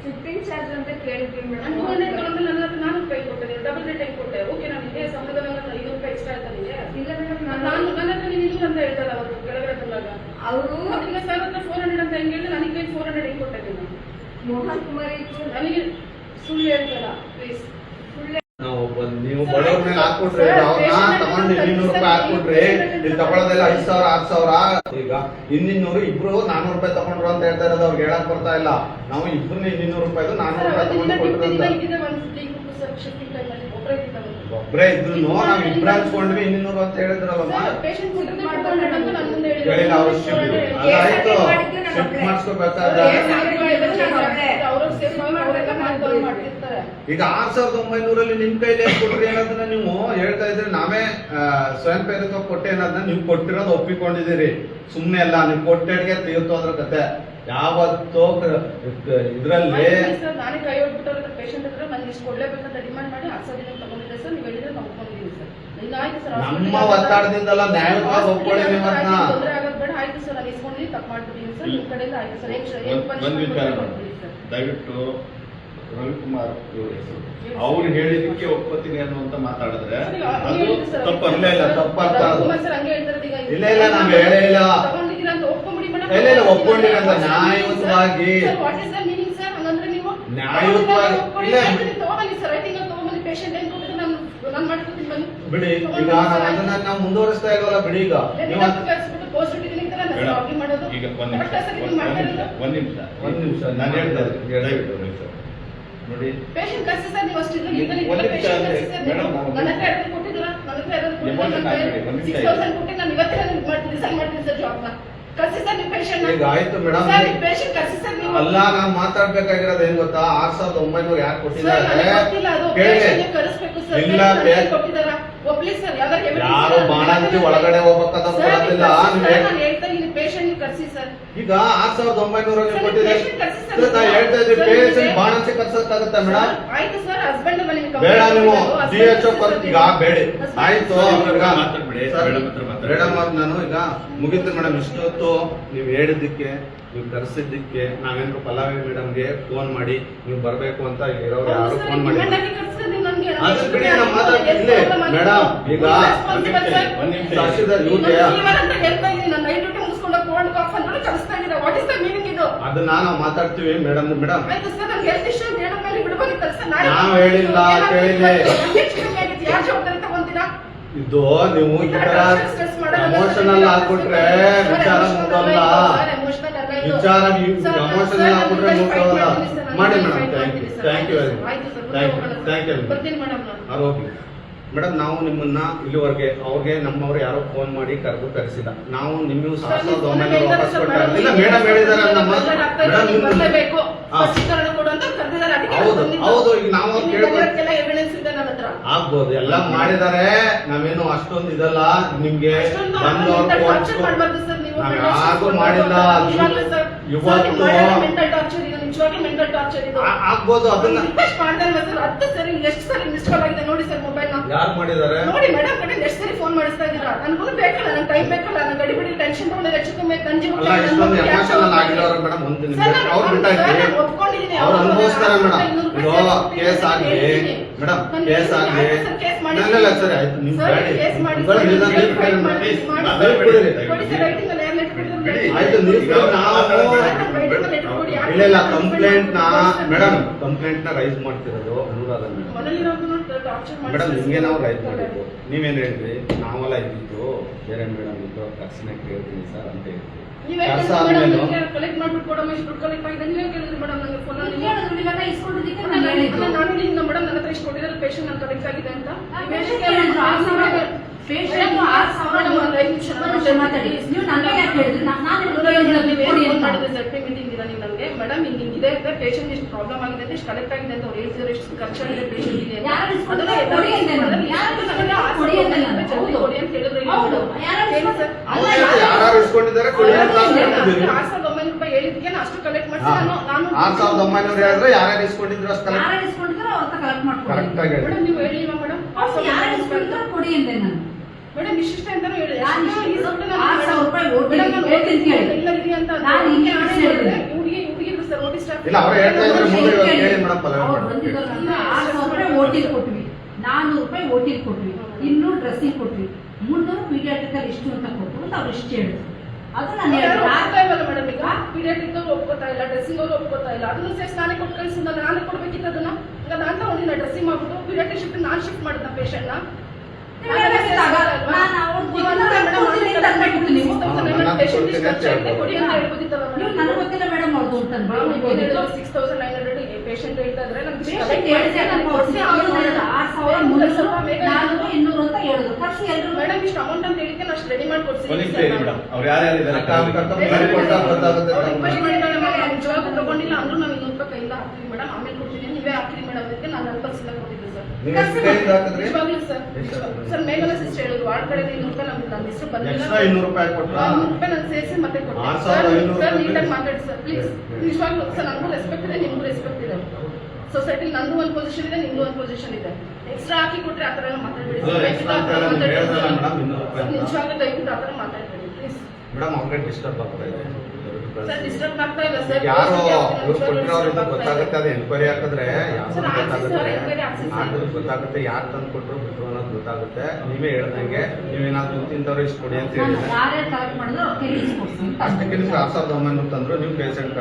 ಶಿಫ್ಟಿಂಗ್ ಚಾರ್ಜ್ ಅಂತ ಕೇಳಿದ್ವಿ ಮೇಡಮ್. 200 ತಗೊಂಡ್ಮೇಲೆ ನನ್ನ ಹತ್ರ ನಾನು ಕೈ ಕೊಟ್ಟೆ, ಡಬಲ್ ರೇಟ್ ಹೆಂಗ್ ಕೊಟ್ಟೆ? ಓಕೆ, ನಾನು ನಿಮಗೆ ಸಂಬಳದಲ್ಲಿ 500 ರೂಪಾಯಿ ಎಕ್ಸ್ಟ್ರಾ ಆಯ್ತಾ ನಿಮಗೆ? ಇಲ್ಲ ಮೇಡಮ್, ನಾನು ನನ್ನ ಹತ್ರ ನೀನು 200 ಅಂತ ಹೇಳ್ತಾರೆ ಅವರು ಕೆಳಗಡೆ ಬಂದಾಗ. ಅವರು ಈಗ ಸರ್ ಹತ್ರ 400 ಅಂತ ಹೆಂಗ್ ಹೇಳಿದ್ರೆ ನನಗೆ 400 ಹೆಂಗ್ ಕೊಟ್ಟೆ ನೀನು? ಮೋಹನ್ ಕುಮಾರ್ ನನಗೆ ಸುಳ್ಳು ಹೇಳ್ಬೇಡ ಪ್ಲೀಸ್. ನೀವು ಬಡವ್ರ ಮೇಲೆ ಹಾಕ್ಬಿಟ್ರಿ, ಅವ್ರನ್ನ ತಗೊಂಡು 200 ರೂಪಾಯಿ ಹಾಕ್ಬಿಟ್ರಿ. ಇಲ್ಲಿ ತಗೊಳ್ಳೋದೆಲ್ಲ 5,000 6,000. ಈಗ 200 ಇಬ್ರು 400 ರೂಪಾಯಿ ತಗೊಂಡ್ರು ಅಂತ ಹೇಳ್ತಾ ಇರೋದು ಅವ್ರಿಗೆ ಹೇಳಕ್ ಬರ್ತಾ ಇಲ್ಲ. ನಾವು ಇಬ್ರು 200 ರೂಪಾಯಿ 400 ರೂಪಾಯಿ ತಗೊಂಡು ಕೊಟ್ಟರು ಅಂತ ಒಬ್ರೇ ಇದ್ರು ನಾವ್ ಇಬ್ರು ಹಂಚ್ಕೊಂಡ್ವಿ 200 ಅಂತ ಹೇಳಿದ್ರಲ್ಲಮ್ಮ. ಹೇಳಿಲ್ಲ ಅವ್ರು ಶಿಫ್ಟ್ ಮಾಡಿಸ್ಕೋಬೇಕಾದ ಮಾಡ್ತಿರ್ತಾರೆ. ಈಗ 6,900 ನಿಮ್ ಕೈಲಿ ಏನ್ ಕೊಟ್ರಿ ಅನ್ನೋದನ್ನ ನೀವು ಹೇಳ್ತಾ ಇದ್ರಿ. ನಾವೇ ಸ್ವಯಂ ಪ್ರೇರಿತ ಕೊಟ್ಟೆ ಅನ್ನೋದನ್ನ ನೀವು ಕೊಟ್ಟಿರೋದು ಒಪ್ಪಿಕೊಂಡಿದ್ದೀರಿ. ಸುಮ್ನೆ ಅಲ್ಲ, ನೀವು ಕೊಟ್ಟೆಗೆ ತೀರ್ತೋದ್ರ ಕತೆ. ಯಾವತ್ತೋ ಇದ್ರಲ್ಲಿ ನಾನೇ ಕೈ ಹೋಗ್ಬಿಟ್ಟು ಪೇಷಂಟ್ ಹತ್ರ ನಾನು ಇಷ್ಟು ಕೊಡ್ಲೇಬೇಕಂತ ಡಿಮಾಂಡ್ ಮಾಡಿ 6 ದಿನ ತಗೊಂಡಿದ್ದೆ ಸರ್. ನೀವು ಹೇಳಿದ್ರೆ ನಾವು ಒಪ್ಕೊಂಡಿದ್ದೀವಿ ಸರ್. ಈಗ ಆಯ್ತು ಸರ್, ನಮ್ಮ ಒತ್ತಡದಿಂದಲ್ಲ, ನ್ಯಾಯವಾಗಿ ಒಪ್ಕೊಳ್ಳಿ ನಿಮ್ಮನ್ನ. ತೊಂದರೆ ಆಗೋದು ಬೇಡ. ಆಯ್ತು ಸರ್, ನಾನು ಇಸ್ಕೊಂಡು ತಪ್ಪು ಮಾಡ್ಬಿಟ್ಟಿದ್ದೀನಿ ಸರ್. ನಿಮ್ಮ ಕಡೆಯಿಂದ ಆಯ್ತು ಸರ್. ಒಂದ್ ವಿಚಾರ ದಯವಿಟ್ಟು ರವಿಕುಮಾರ್ ಇವ್ರ ಹೆಸರು, ಅವ್ರು ಹೇಳಿದಕ್ಕೆ ಒಪ್ಪತ್ತೀನಿ ಅನ್ನುವಂತ ಮಾತಾಡಿದ್ರೆ ಅದು ತಪ್ಪಲ್ಲ. ಇಲ್ಲ ತಪ್ಪಂತ ಸರ್ ಹಂಗೆ ಹೇಳ್ತಾರೆ. ಈಗ ಇಲ್ಲ ಇಲ್ಲ, ನಾವ್ ಹೇಳೇ ಇಲ್ಲ. ತಗೊಂಡಿದ್ದೀರಾ ಅಂತ ಒಪ್ಕೊಂಬಿಡಿ ಮೇಡಮ್. ಇಲ್ಲ ಇಲ್ಲ, ಒಪ್ಕೊಂಡಿಲ್ಲ ಅಂತ ನ್ಯಾಯಯುತವಾಗಿ what is the meaning sir? ಹಂಗಂದ್ರೆ ನೀವು ನ್ಯಾಯಯುತವಾಗಿ ಇಲ್ಲ ತಗೊಂಬನ್ನಿ ಸರ್. ರೈಟಿಂಗ್ ಅಲ್ಲಿ ತಗೊಂಬನ್ನಿ. ಪೇಷಂಟ್ ಏನ್ ಕೊಟ್ಟಿದ್ರೆ ನಾನು ಮಾಡ್ಕೊತೀನಿ ಬನ್ನಿ. ಬಿಡಿ. ಈಗ ನಾವು ಅದನ್ನ ನಾವು ಮುಂದುವರಿಸ್ತಾ ಇಲ್ವಲ್ಲ, ಬಿಡಿ. ಈಗ ನೀವು ಪೋಸ್ಟ್ ಇಟ್ಟಿದ್ದೀನಿ ಅಂತ ನಾನು ಆರ್ಗ್ಯೂ ಮಾಡೋದು. ಈಗ ಒಂದ್ ನಿಮಿಷ ನಾನು ಹೇಳ್ತಾ ಇದ್ದೀನಿ, ದಯವಿಟ್ಟು ನೋಡಿ. ಪೇಷಂಟ್ ಕಳ್ಸಿ ಸರ್. ನೀವು ಅಷ್ಟಿದ್ರೆ ಲೀಗಲ್ ಒಂದ್ ನಿಮಿಷ ಪೇಷಂಟ್ ಅಂದ್ರೆ ಕಳ್ಸಿ ಸರ್. ಮೇಡಮ್, ನನ್ನ ಹತ್ರ ಯಾರಾದ್ರೂ ಕೊಟ್ಟಿದ್ದೀರಾ? ನನ್ನ ಹತ್ರ ಯಾರಾದ್ರೂ Emotion ಆಗ್ಬೇಡಿ, ಒಂದ್ ನಿಮಿಷ 6,000 ಕೊಟ್ಟು ನಾನು ಇವತ್ತೇ ರಿಸೈನ್ ಮಾಡ್ತೀನಿ ಸರ್ ಜಾಬ್ನ. ಕಳ್ಸಿ ಸರ್ ನೀವು ಪೇಷಂಟ್. ಈಗ ಆಯ್ತು ಮೇಡಮ್. ಸರ್ ನೀವು ಪೇಷಂಟ್ ಕಳ್ಸಿ ಸರ್ ನೀವು. ಅಲ್ಲ, ನಾವು ಮಾತಾಡ್ಬೇಕಾಗಿರೋದು ಏನ್ ಗೊತ್ತಾ? 6,900 ಯಾಕೆ ಸರ್ ಕೊಟ್ಟಿದ್ದಾರೆ ನನಗೆ ಗೊತ್ತಿಲ್ಲ ಅದು. ಕೇಳಿ. ಪೇಷಂಟ್ ನೀವು ಕಳಿಸ್ಬೇಕು ಸರ್. ಇಲ್ಲ, ಕೊಟ್ಟಿದ್ದಾರಾ? ಒಪ್ಲಿ ಸರ್. ಯಾರು ಬಾಣಂತಿ ಒಳಗಡೆ ಹೋಗ್ಬೇಕಾದ ಕೊಡೋದಿಲ್ಲ. ನಾನು ಹೇಳ್ತಾ ಇದ್ದೀನಿ ಪೇಷಂಟ್ ನೀವು ಕಳ್ಸಿ ಸರ್. ಈಗ 6,900 ನೀವು ಕೊಟ್ಟಿದೆ. patient ಕಳ್ಸಿ ಸರ್. ನಾ ಹೇಳ್ತಾ ಇದ್ದೀನಿ, ಪೇಷಂಟ್ ಬಾಣಂತಿ ಕರ್ಸಕ್ಕಾಗತ್ತಾ ಮೇಡಮ್? ಆಯ್ತು ಸರ್. ಹಸ್ಬೆಂಡ್ ಬೇಡ, ನೀವು DHO ಈಗ ಬೇಡಿ. ಆಯ್ತು ಮಾತಾಡ್ಬಿಡಿ, ಸರ್, ಮೇಡಮ್ ಹತ್ರ ಮಾತಾಡಿ. ಮೇಡಮ್ ಅವ್ರು ನಾನು ಈಗ ಮುಗಿತು ಮೇಡಮ್. ಇಷ್ಟೊತ್ತು ನೀವು ಹೇಳಿದ್ದಕ್ಕೆ, ನೀವು ಕರೆಸಿದ್ದಕ್ಕೆ ನಾವೇನು ಪಲಾವಿ ಮೇಡಮ್ಗೆ ಫೋನ್ ಮಾಡಿ ನೀವು ಬರ್ಬೇಕು ಅಂತ ಇರೋರು ಯಾರು ಫೋನ್ ಮಾಡಿ ಅದು ಬಿಡಿ, ನಾವು ಮಾತಾಡ್ತಿದ್ವಿ ಮೇಡಮ್. ಈಗ ತಹಶೀಲ್ದಾರ್ ಇವ್ರಿಗೆ ಅದನ್ನ ನಾವು ಮಾತಾಡ್ತೀವಿ ಮೇಡಮ್. ಮೇಡಮ್ ನಾವು ಹೇಳಿಲ್ಲ, ಕೇಳಿಲ್ಲ. ಇದು ನೀವು ಈ ತರ ಎಮೋಷನಲ್ ಆಗ್ಬಿಟ್ರೆ ವಿಚಾರ ಮುಗಲ್ಲ. ವಿಚಾರ ಎಮೋಷನಲ್ ಆಗ್ಬಿಟ್ರೆ ಮುಗಲ್ಲ. ಮಾಡಿ madam. Thank you very much. Thank you okay madam. ನಾವು ನಿಮ್ಮನ್ನ ಇಲ್ಲಿವರೆಗೆ ಅವ್ರಿಗೆ ನಮ್ಮವ್ರು ಯಾರೋ ಫೋನ್ ಮಾಡಿ ಕರೆಸಿಲ್ಲ. ನಾವು ನಿಮ್ಗೆ 6,900 ವಾಪಸ್ ಕೊಟ್ಟಾಗ ಇಲ್ಲ ಮೇಡಮ್ ಹೇಳಿದಾರೆ ನಮ್ಮ ಮೇಡಮ್. ಹೌದು, ಈಗ ನಾವು ಆಗ್ಬೋದು, ಎಲ್ಲ ಮಾಡಿದಾರೆ. ನಾವೇನು ಅಷ್ಟೊಂದು ಇದಲ್ಲ ನಿಮ್ಗೆ ಬಂದವ್ರು ಯಾರು ಮಾಡಿಲ್ಲ. ಇವತ್ತು ಆಗ್ಬೋದು, ಅದನ್ನ ಯಾರು ಮಾಡಿದಾರೆ ನೋಡಿ ಮೇಡಮ್. ಕಡೆ ಎಷ್ಟು ಸರಿ ಫೋನ್ ಮಾಡಿಸ್ತಾ ಇದ್ದೀರಾ? ನನ್ಗೂ ಬೇಕಲ್ಲ, ನನ್ ಟೈಮ್ ಬೇಕಲ್ಲ. ನಾನು ಗಡಿ ಬಿಡಿ ಟೆನ್ಷನ್ ತಗೊಂಡು ಹೆಚ್ಚು ಕಮ್ಮಿ ಗಂಜಿ ಇಷ್ಟೊಂದು ಎಮೋಷನಲ್ ಆಗಿರೋರು ಮೇಡಮ್. ಒಂದು ನಿಮಿಷ ಅವ್ರು ಬಿಟ್ಟಾಕಿ, ಅವ್ರು ಅನುಭವಿಸ್ತಾರೆ ಮೇಡಮ್. ಇದು ಕೇಸ್ ಆಗ್ಲಿ ಮೇಡಮ್, ಕೇಸ್ ಆಗ್ಲಿ. ಇಲ್ಲ ಸರಿ ಆಯ್ತು, ನೀವು ಆಯ್ತು. ನೀವು ಇಲ್ಲ ಕಂಪ್ಲೇಂಟ್ ನ ಮೇಡಮ್, ಕಂಪ್ಲೇಂಟ್ ನ ರೈಸ್ ಮಾಡ್ತಿರೋದು ಅನುರಾಧ ಮೇಡಮ್. ನಿಮ್ಗೆ ನಾವು ರೈಸ್ ಮಾಡಿದ್ದು, ನೀವೇನ್ ಹೇಳಿದ್ರಿ? ನಾವೆಲ್ಲ ಇದ್ದಿದ್ದು ಬೇರೆ ಮೇಡಮ್ ಇದ್ದು ತಕ್ಷಣ ಕೇಳ್ತೀನಿ ಸರ್ ಅಂತ ಹೇಳಿದ್ವಿ. ಕೆಲಸ ಆದ್ಮೇಲೆ ಕಲೆಕ್ಟ್ ಮಾಡ್ಬಿಟ್ಟು ಕೊಡಮ್ಮ, ಇಷ್ಟು ದುಡ್ಡು ಕಲೆಕ್ಟ್ ಆಗಿದೆ ನೀವೇ ಕೇಳಿದ್ರಿ ಮೇಡಮ್. ನನಗೆ ಫೋನ್ ಮೇಡಮ್ ನನ್ನ ಹತ್ರ ಇಷ್ಟು ಕೊಟ್ಟಿದ್ದಾರೆ ಪೇಷಂಟ್ ನಾನು ಕಲೆಕ್ಟ್ ಆಗಿದೆ ಅಂತ. ಮೇಡಮ್ ಹಿಂಗಿದೆ ಪೇಷಂಟ್ ಇಷ್ಟು ಪ್ರಾಬ್ಲಮ್ ಆಗಿದೆ ಅಂತ, ಇಷ್ಟು ಕಲೆಕ್ಟ್ ಆಗಿದೆ ಅಂತ ಅವ್ರು ಹೇಳ್ತಿದ್ದಾರೆ, ಇಷ್ಟು ಖರ್ಚಾಗಿದೆ ಪೇಷಂಟ್ ಇದೆ ಅಂತ ಯಾರು ಇಸ್ಕೊಂಡಿದ್ದಾರೆ ಕೊಡಿ ಅಂತ 6,900 ರೂಪಾಯಿ ಹೇಳಿದ್ಕೆ ಅಷ್ಟು ಕಲೆಕ್ಟ್ ಮಾಡಿ ನಾನು 6,900 ಹೇಳಿದ್ರೆ ಯಾರ್ಯಾರು ಇಸ್ಕೊಂಡಿದ್ರು ಅಷ್ಟು ಕರೆಕ್ಟ್ ಆಗಿ ಹೇಳಿ. ಮೇಡಮ್ ನೀವು ಹೇಳಿಲ್ವಾ ಮೇಡಮ್? ಮೇಡಮ್ ಇಷ್ಟ ಅಂತಾನು ಹೇಳಿ. ಹುಡುಗಿದ್ರು ಸರ್ ಓಟಿ ಸ್ಟಾಫ್ ಇಲ್ಲ ಅವ್ರು ಹೇಳ್ತಾ ಇದ್ರೆ ಮುಂದೆ ಹೇಳಿ ಮೇಡಮ್. ಓಟಿಲ್ ಕೊಟ್ವಿ, 400 ರೂಪಾಯಿ ಓಟಿಲ್ ಕೊಟ್ವಿ, 200 ಡ್ರೆಸ್ಸಿಂಗ್ ಕೊಟ್ವಿ, 300 ಪೀಡಿಯಾಟ್ರಿಕಲ್ ಇಷ್ಟು ಅಂತ ಕೊಟ್ಟು ಅಂತ ಅವ್ರು ಇಷ್ಟು ಹೇಳಿದ್ರು. ಅದು ನಾನು ಮೇಡಮ್. ಈಗ ಪೀಡಿಯಾಟ್ರಿಕ್ ಅವ್ರು ಒಪ್ಕೋತಾ ಇಲ್ಲ, ಡ್ರೆಸ್ಸಿಂಗ್ ಅವರು ಒಪ್ಕೋತಾ ಇಲ್ಲ. ಅದನ್ನು ಸೇರಿಸಿ ನಾನೇ ಕೊಟ್ಟು ಕಳಿಸಿದ, ನಾನೇ ಕೊಡ್ಬೇಕಿತ್ತು ಅದನ್ನ. ಈಗ ನಾನು ತಗೊಂಡಿಲ್ಲ ಡ್ರೆಸ್ಸಿಂಗ್ ಮಾಡ್ಬಿಟ್ಟು ಪೀಡಿಯಾಟ್ರಿಕ್ ಶಿಫ್ಟ್ ನಾನು ಶಿಫ್ಟ್ ಮಾಡಿದ್ನ ಪೇಷಂಟ್ ನ. ನನಗೆ ಗೊತ್ತಿಲ್ಲ ಮೇಡಮ್ ಅವ್ರದ್ದು ಅಂತ 6,900 ಪೇಷಂಟ್ ಹೇಳ್ತಾ ಇದ್ರೆ ನಮ್ಗೆ 200 ಅಂತ ಹೇಳಿದ್ರು. ಮೇಡಮ್ ಇಷ್ಟು ಅಮೌಂಟ್ ಅಂತ ಹೇಳಿಕ್ಕೆ ನಾನು ರೆಡಿ ಮಾಡಿ ಮೇಡಮ್ ಅವ್ರು ಯಾರ್ಯಾರು ಗೊತ್ತಾಗುತ್ತೆ ನೀವು ಎಷ್ಟು ಕೈಯಿಂದ ಹಾಕಿದ್ರಿ? ನಿಜವಾಗ್ಲೂ ಸರ್ ಮೇಘನಾ ಸಿಸ್ಟರ್ ಹೇಳಿದ್ರು ವಾರ್ಡ್ ಕಡೆ 200 ರೂಪಾಯಿ ನನ್ನ ಹೆಸರು ಬಂದಿಲ್ಲ. ಎಕ್ಸ್ಟ್ರಾ 200 ರೂಪಾಯಿ ಕೊಟ್ರಾ? 100 ರೂಪಾಯಿ ನಾನು ಸೇರಿಸಿ ಮತ್ತೆ ಕೊಟ್ಟೆ. 6500 ಸರ್ ನೀಟಾಗಿ ಮಾತಾಡಿ ಸರ್ ಪ್ಲೀಸ್. ನಿಜವಾಗ್ಲೂ ಸರ್ ನನಗೂ ರೆಸ್ಪೆಕ್ಟ್ ಇದೆ, ನಿಮಗೂ ರೆಸ್ಪೆಕ್ಟ್ ಇದೆ. ಸೊಸೈಟಿಲಿ ನಂದು ಒಂದು ಪೊಸಿಷನ್ ಇದೆ, ನಿಮ್ದು ಒಂದು ಪೊಸಿಷನ್ ಇದೆ. ಎಕ್ಸ್ಟ್ರಾ ಹಾಕಿ ಕೊಟ್ರೆ ಆ ಥರ ಎಲ್ಲ ಮಾತಾಡ್ಬೇಡಿ ಅಲ್ಲ, extra ಅಂತ ಎಲ್ಲ ನೀವು ಹೇಳ್ದಲ್ಲ ಮೇಡಮ್, 200 ರೂಪಾಯಿ ಅಂತ. ನಿಜವಾಗ್ಲೂ ದಯವಿಟ್ಟು ಆ ಥರ ಮಾತಾಡ್ಬೇಡಿ ಪ್ಲೀಸ್. ಮೇಡಮ್ ಅವ್ರಿಗೆ ಡಿಸ್ಟರ್ಬ್ ಆಗ್ತಾ ಇದೆ. ಸರ್ ಡಿಸ್ಟರ್ಬ್ ಆಗ್ತಾ ಇಲ್ಲ ಸರ್. ಯಾರೋ ಇವ್ರು ಕೊಟ್ಟಿರೋರಿಂದ ಗೊತ್ತಾಗುತ್ತೆ, ಅದು ಎನ್ಕ್ವೈರಿ ಹಾಕಿದ್ರೆ ಯಾರು ಸರ್, ಹಾಕ್ಸಿ ಸರ್, ಗೊತ್ತಾಗುತ್ತೆ, enquiry ಹಾಕ್ಸಿ ಸರ್. ಹಾಕಿದ್ರೆ ಗೊತ್ತಾಗುತ್ತೆ ಯಾರು ತಂದು ಕೊಟ್ಟರು ಬಿಟ್ಟರು ಅನ್ನೋದು ಗೊತ್ತಾಗುತ್ತೆ. ನೀವೇ ಹೇಳ್ದಂಗೆ ನೀವೇನಾದ್ರು ತಿಂತವ್ರು ಇಷ್ಟು ಕೊಡಿ ಅಂತ ನಾನು ಹೇಳಿದ್ರೆ ಯಾರ್ಯಾರು ಕಲೆಕ್ಟ್ ಮಾಡಿದ್ರು ಅವ್ರಿಗೆ ಇಸ್ಕೊಡ್ತೀನಿ ಅಂತ ಅಷ್ಟಕ್ಕೆ ನೀವು 6900 ತಂದ್ರು ನೀವು ಪೇಷಂಟ್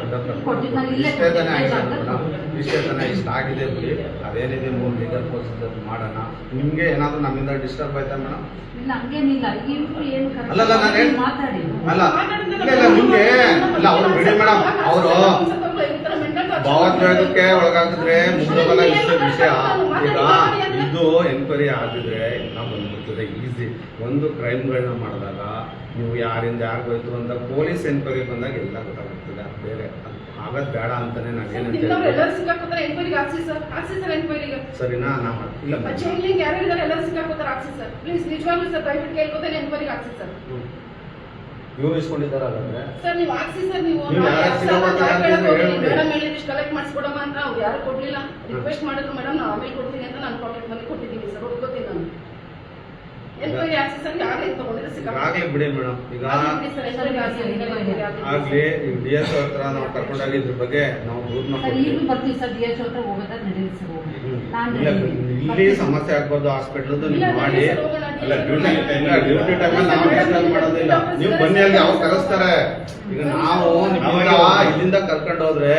ಕೊಟ್ಟಿದ್ದು ನಾನು ಇಲ್ಲೇ ಇಷ್ಟೇ ತಾನೇ ಆಗಿದೆ ಕೊಟ್ಟಿದ್ದು. ಮೇಡಮ್, ಇಷ್ಟೇ ತಾನೇ ಇಷ್ಟ ಆಗಿದೆ ಬಿಡಿ. ಅದೇನಿದೆ 3 ಲೀಗಲ್ ಪ್ರೊಸೀಜರ್ ಮಾಡೋಣ. ನಿಮ್ಗೆ ಏನಾದ್ರು ನಮ್ಮಿಂದ ಡಿಸ್ಟರ್ಬ್ ಆಯ್ತಾ ಮೇಡಮ್? ಇಲ್ಲ ಹಂಗೇನಿಲ್ಲ, ಇವ್ರು ಏನು ಅಲ್ಲಲ್ಲ, ನಾನು ಕರೆಕ್ಟ್ ಮಾತಾಡಿ. ಅಲ್ಲ ಇಲ್ಲ ನಿಮ್ಗೆ ಇಲ್ಲ ಅವ್ರು ಬಿಡಿ ಮೇಡಮ್, ಅವರು ಭಾವೋದ್ವೇಗಕ್ಕೆ ಒಳಗಾಗಿದ್ರೆ ಮುಗ್ದೋಗಲ್ಲ ಇಷ್ಟು ವಿಷಯ. ಈಗ ಇದು ಎನ್ಕ್ವೈರಿ ಆಗಿದ್ರೆ ಎಲ್ಲ ಬಂದ್ಬಿಡ್ತದೆ ಈಸಿ. ಒಂದು ಕ್ರೈಮ್ಗಳನ್ನ ಮಾಡಿದಾಗ ನೀವು ಯಾರಿಂದ ಯಾರಿಗೋಯ್ತು ಅಂತ ಪೊಲೀಸ್ ಎನ್ಕ್ವೈರಿ ಬಂದಾಗ ಎಲ್ಲ ಗೊತ್ತಾಗ್ತದೆ. ಬೇರೆ ಆಗದ್ ಬೇಡ ಅಂತಾನೆ ನಾನು ಏನಂತ ಎಲ್ಲರೂ ಸಿಕ್ಕಾಕೋತಾರೆ ಎನ್ಕ್ವೈರಿಗೆ ಹಾಕ್ಸಿ ಸರ್, ಹಾಕ್ಸಿ ಸರ್ ಎನ್ಕ್ವೈರಿಗೆ. ಸರಿನಾ? ನಾ ಇಲ್ಲ ಚೈನ್ ಲಿಂಕ್ ಯಾರು ಇದ್ದಾರೆ ಎಲ್ಲರೂ ಸಿಕ್ಕಾಕೋತಾರೆ, ಹಾಕ್ಸಿ ಸರ್ ಪ್ಲೀಸ್. ನಿಜವಾಗ್ಲೂ ಸರ್ ಪ್ರೈವೇಟ್ ಕೇಳ್ಕೋತಾರೆ ಎನ್ಕ್ವೈರಿಗೆ ಹಾಕ್ಸಿ ಸರ್. ಇವ್ರು ಇಸ್ಕೊಂಡಿದ್ದಾರ ಹಾಗಾದ್ರೆ ಸರ್ ನೀವು ಹಾಕ್ಸಿ ಸರ್. ನೀವು ನೀವು ಯಾರು ಸಿಕ್ಕಾಕೋತಾರೆ ಅಂತ ಹೇಳ್ಬಿಡಿ. ಮೇಡಮ್ ಹೇಳಿದ್ರೆ ಕಲೆಕ್ಟ್ ಮಾಡಿಸ್ಕೊಡಮ್ಮ ಅಂತ ಅವ್ರು ಯಾರು ಕೊಡ್ಲಿಲ್ಲ. ರಿಕ್ವೆಸ್ಟ್ ಮಾಡಿದ್ರು ಮೇಡಮ್ ನಾವು ಆಮೇಲೆ ಕೊಡ್ತೀನಿ ಅಂತ ನಾನು ಪಾಕೆಟ್ ಮನಿ ಕೊಟ್ಟಿದ್ದೀನಿ ಸರ್, ಒಪ್ಕೋತೀನಿ ನಾನು. ಎನ್ಕ್ವೈರಿ ಹಾಕ್ಸಿ ಸರ್, ಯಾರು ಏನು ತಗೊಂಡಿದ್ರೆ ಆಗ್ಲಿ ಬಿಡಿ ಮೇಡಮ್. ಈಗ ಆಗ್ಲಿ ಈಗ DS ಹತ್ರ ನಾವು ಕರ್ಕೊಂಡಾಗ ಇದ್ರ ಬಗ್ಗೆ ನಾವು ದೂರನ ಸರ್ ಈಗಲೂ ಬರ್ತೀವಿ ಸರ್, DH ಹತ್ರ ಹೋಗೋದಾಗ ನಡೀಲಿ ಸರ್ ಹೋಗಿ. ನಾನು ಇಲ್ಲಿ ಸಮಸ್ಯೆ ಆಗ್ಬಾರ್ದು ಹಾಸ್ಪಿಟಲ್ ನೀವು ಮಾಡಿ. ಅಲ್ಲ ಡ್ಯೂಟಿ ಟೈಮಲ್ಲಿ ನಾವು ಡಿಸ್ಟರ್ಬ್ ಮಾಡೋದಿಲ್ಲ. ನೀವು ಬನ್ನಿ ಅಲ್ಲಿ ಅವ್ರು ಕರೆಸ್ತಾರೆ. ಈಗ ನಾವು ನಿಮ್ಮಿಂದ ಇಲ್ಲಿಂದ ಕರ್ಕೊಂಡು ಹೋದ್ರೆ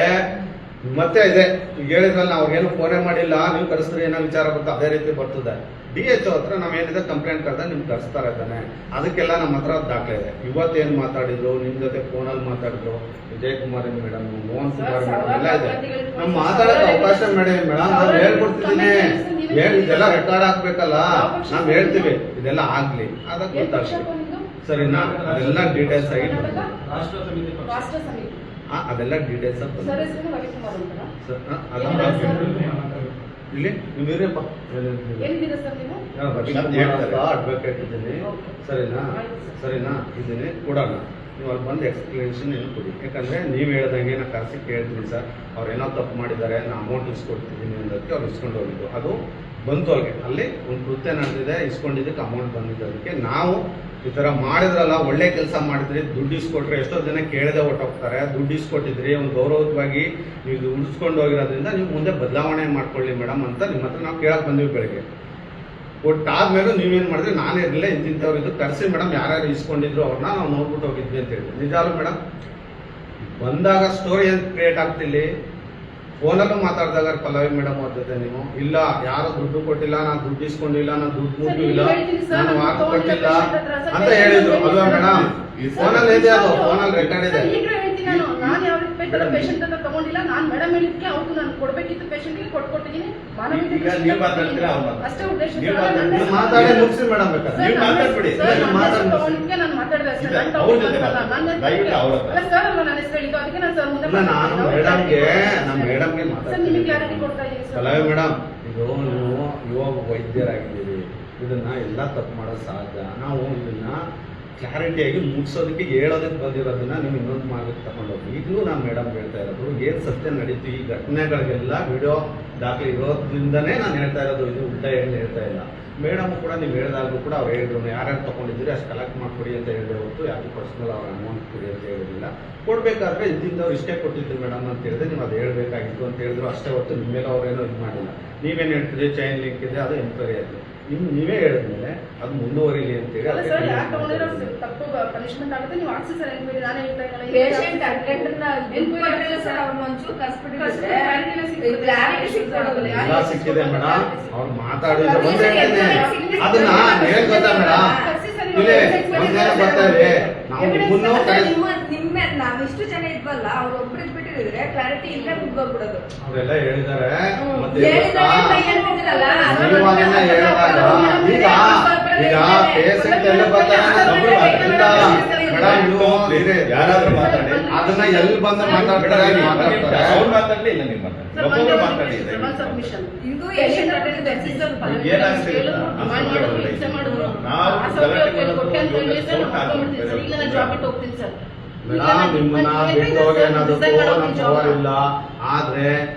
ಮತ್ತೆ ಇದೆ ಈಗ ಹೇಳಿದ್ರಲ್ಲ, ನಾವು ಏನು ಫೋನೇ ಮಾಡಿಲ್ಲ, ನೀವು ಕರೆಸಿದ್ರೆ ಏನೋ ವಿಚಾರ ಬರ್ತದೆ, ಅದೇ ರೀತಿ ಬರ್ತದೆ. DH ಹತ್ರ ನಾವೇನಿದೆ ಕಂಪ್ಲೇಂಟ್ ಕರೆದ ನಿಮ್ಗೆ ಕರೆಸ್ತಾರೆ ತಾನೆ. ಅದಕ್ಕೆಲ್ಲ ನಮ್ಮ ಹತ್ರ ದಾಖಲೆ ಇದೆ. ಇವತ್ತೇನು ಮಾತಾಡಿದ್ರು, ನಿಮ್ ಜೊತೆ ಫೋನಲ್ಲಿ ಮಾತಾಡಿದ್ರು, ವಿಜಯ್ ಕುಮಾರ್ ಮೇಡಮ್, ಮೋಹನ್ ಕುಮಾರ್ ಮೇಡಮ್ ಎಲ್ಲ ಇದೆ. ನಾವು ಮಾತಾಡೋಕೆ ಅವಕಾಶ ಮಾಡಿ ಮೇಡಮ್, ನಾನು ಹೇಳ್ಕೊಡ್ತಿದ್ದೀನಿ. ಇದೆಲ್ಲ ರೆಕಾರ್ಡ್ ಹಾಕ್ಬೇಕಲ್ಲ, ನಾವ್ ಹೇಳ್ತೀವಿ ಇದೆಲ್ಲ ಆಗ್ಲಿ, ಅದಕ್ಕೆ ಗೊತ್ತಾಗ್ಲಿ. ಸರಿನಾ? ಅದೆಲ್ಲ ಡೀಟೇಲ್ಸ್ ಆಗಿ ರಾಷ್ಟ್ರ ಸಮಿತಿ ಅದೆಲ್ಲ ಡೀಟೇಲ್ಸ್ ಸರ್ ಹೆಸರು ರವಿಕುಮಾರ್ ಅಂತ. ಇಲ್ಲಿ ನೀವೇನಪ್ಪ ಎಲ್ಲಿದ್ದೀರಾ ಸರ್ ನೀವು? ಅಡ್ವೊಕೇಟ್ ಇದ್ದೀನಿ. ಸರಿನಾ ಇದ್ದೀನಿ ಕೊಡೋಣ. ನೀವು ಅಲ್ಲಿ ಬಂದು ಎಕ್ಸ್ಪ್ಲನೇಷನ್ ಏನು ಕೊಡಿ. ಯಾಕಂದ್ರೆ ನೀವು ಹೇಳ್ದಂಗೆ ನಾನು ಕರೆಸಿ ಕೇಳ್ತೀನಿ ಸರ್, ಅವ್ರು ಏನೋ ತಪ್ಪು ಮಾಡಿದ್ದಾರೆ, ನಾನು ಅಮೌಂಟ್ ಇಸ್ಕೊಡ್ತಿದ್ದೀನಿ ಅನ್ನೋದಕ್ಕೆ ಅವ್ರು ಇಸ್ಕೊಂಡು ಹೋಗಿದ್ದು. ಅದು ಬಂತು ಅವ್ರಿಗೆ, ಅಲ್ಲಿ ಒಂದು ಕೃತ್ಯ ನಡೆದಿದೆ, ಇಸ್ಕೊಂಡಿದ್ದಕ್ಕೆ ಅಮೌಂಟ್ ಬಂದಿದ್ದು. ಅದಕ್ಕೆ ನಾವು ಈ ಥರ ಮಾಡಿದ್ರಲ್ಲ, ಒಳ್ಳೆ ಕೆಲಸ ಮಾಡಿದ್ರಿ, ದುಡ್ಡು ಇಸ್ಕೊಟ್ರೆ ಎಷ್ಟೋ ಜನ ಕೇಳದೆ ಹೊಟ್ಟೋಗ್ತಾರೆ. ದುಡ್ಡು ಇಸ್ಕೊಟ್ಟಿದ್ರಿ, ಒಂದು ಗೌರವವಾಗಿ ನೀವು ಉಳಿಸ್ಕೊಂಡು ಹೋಗಿರೋದ್ರಿಂದ ನೀವು ಮುಂದೆ ಬದಲಾವಣೆ ಮಾಡ್ಕೊಳ್ಳಿ ಮೇಡಮ್ ಅಂತ ನಿಮ್ಮ ಹತ್ರ ನಾವು ಕೇಳಕ್ಕೆ ಬಂದ್ವಿ ಬೆಳಗ್ಗೆ. ಒಟ್ಟಾದ್ಮೇಲೆ ನೀವೇನು ಮಾಡಿದ್ರಿ, ನಾನೇ ಇರಲಿಲ್ಲ ಇಂತಿಂಥವ್ರು ಇದು ಕರೆಸಿ ಮೇಡಮ್ ಯಾರ್ಯಾರು ಇಸ್ಕೊಂಡಿದ್ರು ಅವ್ರನ್ನ ನಾವು ನೋಡ್ಬಿಟ್ಟು ಹೋಗಿದ್ವಿ ಅಂತ ಹೇಳಿದ್ವಿ. ನಿಜ ಅಲ್ಲ ಮೇಡಮ್? ಬಂದಾಗ ಸ್ಟೋರಿ ಏನು ಕ್ರಿಯೇಟ್ ಆಗ್ತಿಲ್ಲಿ, ಫೋನಲ್ಲೂ ಮಾತಾಡಿದಾಗ ಪಲ್ಲವಿ ಮೇಡಮ್ ಅವ್ರ ಜೊತೆ ನೀವು ಇಲ್ಲ ಯಾರು ದುಡ್ಡು ಕೊಟ್ಟಿಲ್ಲ, ನಾನು ದುಡ್ಡು ಇಸ್ಕೊಂಡಿಲ್ಲ, ನಾನು ದುಡ್ಡು ಮುಟ್ಟಿಲ್ಲ, ನಾನು ವಾಕ್ ಕೊಟ್ಟಿಲ್ಲ ಅಂತ ಹೇಳಿದ್ರು ಅಲ್ವಾ ಮೇಡಮ್? ಫೋನಲ್ಲಿ ಇದೆ, ಅದು ಫೋನಲ್ಲಿ ರೆಕಾರ್ಡ್ ಇದೆ. ನಾನು ಯಾವ ಪೇಷಂಟ್ ಹತ್ರ ತಗೊಂಡಿಲ್ಲ, ನಾನು ಮೇಡಮ್ ಹೇಳಿದ್ಕೆ ಅವ್ರು ನಾನು ಕೊಡ್ಬೇಕಿತ್ತು ಪೇಷಂಟ್ಗೆ ಕೊಟ್ಟಿದ್ದೀನಿ. ಅಷ್ಟೇ ಉದ್ದೇಶ. ಮಾತಾಡಿ ಮುಗಿಸಿ ಮೇಡಮ್, ಬೇಕಾದ್ರೆ ನೀವು ಮಾತಾಡ್ಬಿಡಿ. ತಗೊಂಡಿದ್ಕೆ ನಾನು ಮಾತಾಡಿದೆ ಅಷ್ಟೇ. ಸರ್ ಅಲ್ವಾ ನನ್ನ ಹೆಸರು ಹೇಳಿದ್ದು, ಅದಕ್ಕೆ ನಾನು ಸರ್ ಮುಂದೆ ನಾನು ಮೇಡಮ್ಗೆ ಸರ್ ನಿಮಗೆ ಕ್ಲಾರಿಟಿ ಕೊಡ್ತಾ ಇದ್ದೀನಿ ಸರ್. ಪಲ್ಲವಿ ಮೇಡಮ್, ಇದು ನೀವು ಯುವ ವೈದ್ಯರಾಗಿದ್ದೀರಿ, ಇದನ್ನ ಎಲ್ಲ ತಪ್ಪು ಮಾಡೋದು ಸಹಜ. ನಾವು ಇದನ್ನ ಕ್ಲಾರಿಟಿಯಾಗಿ ಮುಗಿಸೋದಕ್ಕೆ ಹೇಳೋದಕ್ಕೆ ಬಂದಿರೋದನ್ನ ನೀವು ಇನ್ನೊಂದು ಮಾಡೋದಕ್ಕೆ ತಗೊಂಡೋಗಿ. ಈಗಲೂ ನಾನು ಮೇಡಮ್ ಹೇಳ್ತಾ ಇರೋದು ಏನು ಸತ್ಯ ನಡೀತು, ಈ ಘಟನೆಗಳಿಗೆಲ್ಲ ವಿಡಿಯೋ ದಾಖಲೆ ಇರೋದ್ರಿಂದನೇ ನಾನು ಹೇಳ್ತಾ ಇರೋದು, ಇದು ಉಲ್ಟಾ ಏನು ಹೇಳ್ತಾ ಇಲ್ಲ. ಮೇಡಮ್ ಕೂಡ ನೀವು ಹೇಳಿದಾಗಲೂ ಕೂಡ ಅವ್ರು ಹೇಳಿದ್ರು ಯಾರ್ಯಾರು ತಗೊಂಡಿದ್ದೀರಿ ಅಷ್ಟು ಕಲೆಕ್ಟ್ ಮಾಡಿಕೊಡಿ ಅಂತ ಹೇಳಿದೆ ಹೊರತು ಯಾಕೆ ಪರ್ಸನಲ್ ಅವ್ರ ಅಮೌಂಟ್ ಕೊಡಿ ಅಂತ ಹೇಳಿರಲಿಲ್ಲ. ಕೊಡಬೇಕಾದ್ರೆ ಇಂತಿಂಥವ್ರು ಇಷ್ಟೇ ಕೊಟ್ಟಿದ್ರು ಮೇಡಮ್ ಅಂತ ಹೇಳಿದ್ರೆ ನೀವು ಅದು ಹೇಳಬೇಕಾಗಿತ್ತು ಅಂತ ಹೇಳಿದ್ರು ಅಷ್ಟೇ ಹೊರತು ನಿಮ್ಮ ಮೇಲೆ ಅವ್ರೇನೋ ಇದು ಮಾಡಿಲ್ಲ. ನೀವೇನು ಹೇಳ್ತಿದ್ರಿ ಚೈನ್ ಲಿಂಕ್ ಇದೆ, ಅದು ಎನ್ಕ್ವೈರಿ ಆಯಿತು. ಇನ್ನು ನೀವೇ ಹೇಳಿದ್ಮೇಲೆ ಅದು ಮುಂದುವರಿಲಿ ಅಂತೇಳಿ ಸರ್ ಯಾರು ತಗೊಂಡಿರೋ ತಪ್ಪು ಪನಿಷ್ಮೆಂಟ್ ಆಗುತ್ತೆ. ನೀವು ಹಾಕ್ಸಿ ಸರ್ ಎನ್ಕ್ವೈರಿ, ನಾನೇ ಹೇಳ್ತಾ ಇದ್ದೀನಿ. ಪೇಷಂಟ್ ಅಟೆಂಡರ್ನ ಎನ್ಕ್ವೈರಿ ಸರ್ ಅವ್ರನ್ನ ಒಂಚೂರು ಕಸ್ಬಿಟ್ಟಿದ್ರೆ ಕ್ಲಾರಿಟಿ ಸಿಕ್ಕೊಡೋದಿಲ್ಲ. ಎಲ್ಲ ಸಿಕ್ಕಿದೆ ಮೇಡಮ್, ಅವ್ರು ಮಾತಾಡಿದ್ರೆ ಒಂದೇ ಅದನ್ನ ಹೇಗ್ ಗೊತ್ತಾ ಮೇಡಮ್, ಇಲ್ಲಿ ಒಂದೇನ ಬರ್ತಾ ಇದೆ, ನಾವು ನಿಮ್ಮ ನಾವಿಷ್ಟು ಜನ ಇದ್ವಲ್ಲ, ಅವ್ರು ಒಬ್ರಿಗೆ ಬಿಟ್ಟಿದ್ರೆ ಕ್ಲಾರಿಟಿ ಇಲ್ಲೇ ಮುಗ್ದೋಗ್ಬಿಡೋದು. ಅವರೆಲ್ಲ ಹೇಳಿದ್ದಾರೆ. ಮತ್ತೆ ಹೇಳಿದಾಗ ಈಗ ಈಗ ಪೇಷಂಟ್ ಎಲ್ಲ ಬರ್ತಾರೆ ಮೇಡಮ್ ನೀವು ಯಾರಾದ್ರೂ ಮಾತಾಡಿ ಅದನ್ನ ಎಲ್ಲಿ ಬಂದು ಮಾತಾಡ್ತಾರೆ ಅವ್ರು ಮಾತಾಡ್ಲಿ ಇಲ್ಲ ನೀವು ಮಾತಾಡಿ ಒಬ್ಬೊಬ್ರು ಮಾತಾಡಿ ಸಬ್ಮಿಷನ್ ಇದು ಏನಾಗುತ್ತೆ ಮೇಡಮ್ ನಿಮ್ಮನ್ನ ಬಿಟ್ಟು ಹೋಗಿ ಅನ್ನೋದಕ್ಕೂ ನಮ್ ಪವರ್ ಇಲ್ಲ. ಆದ್ರೆ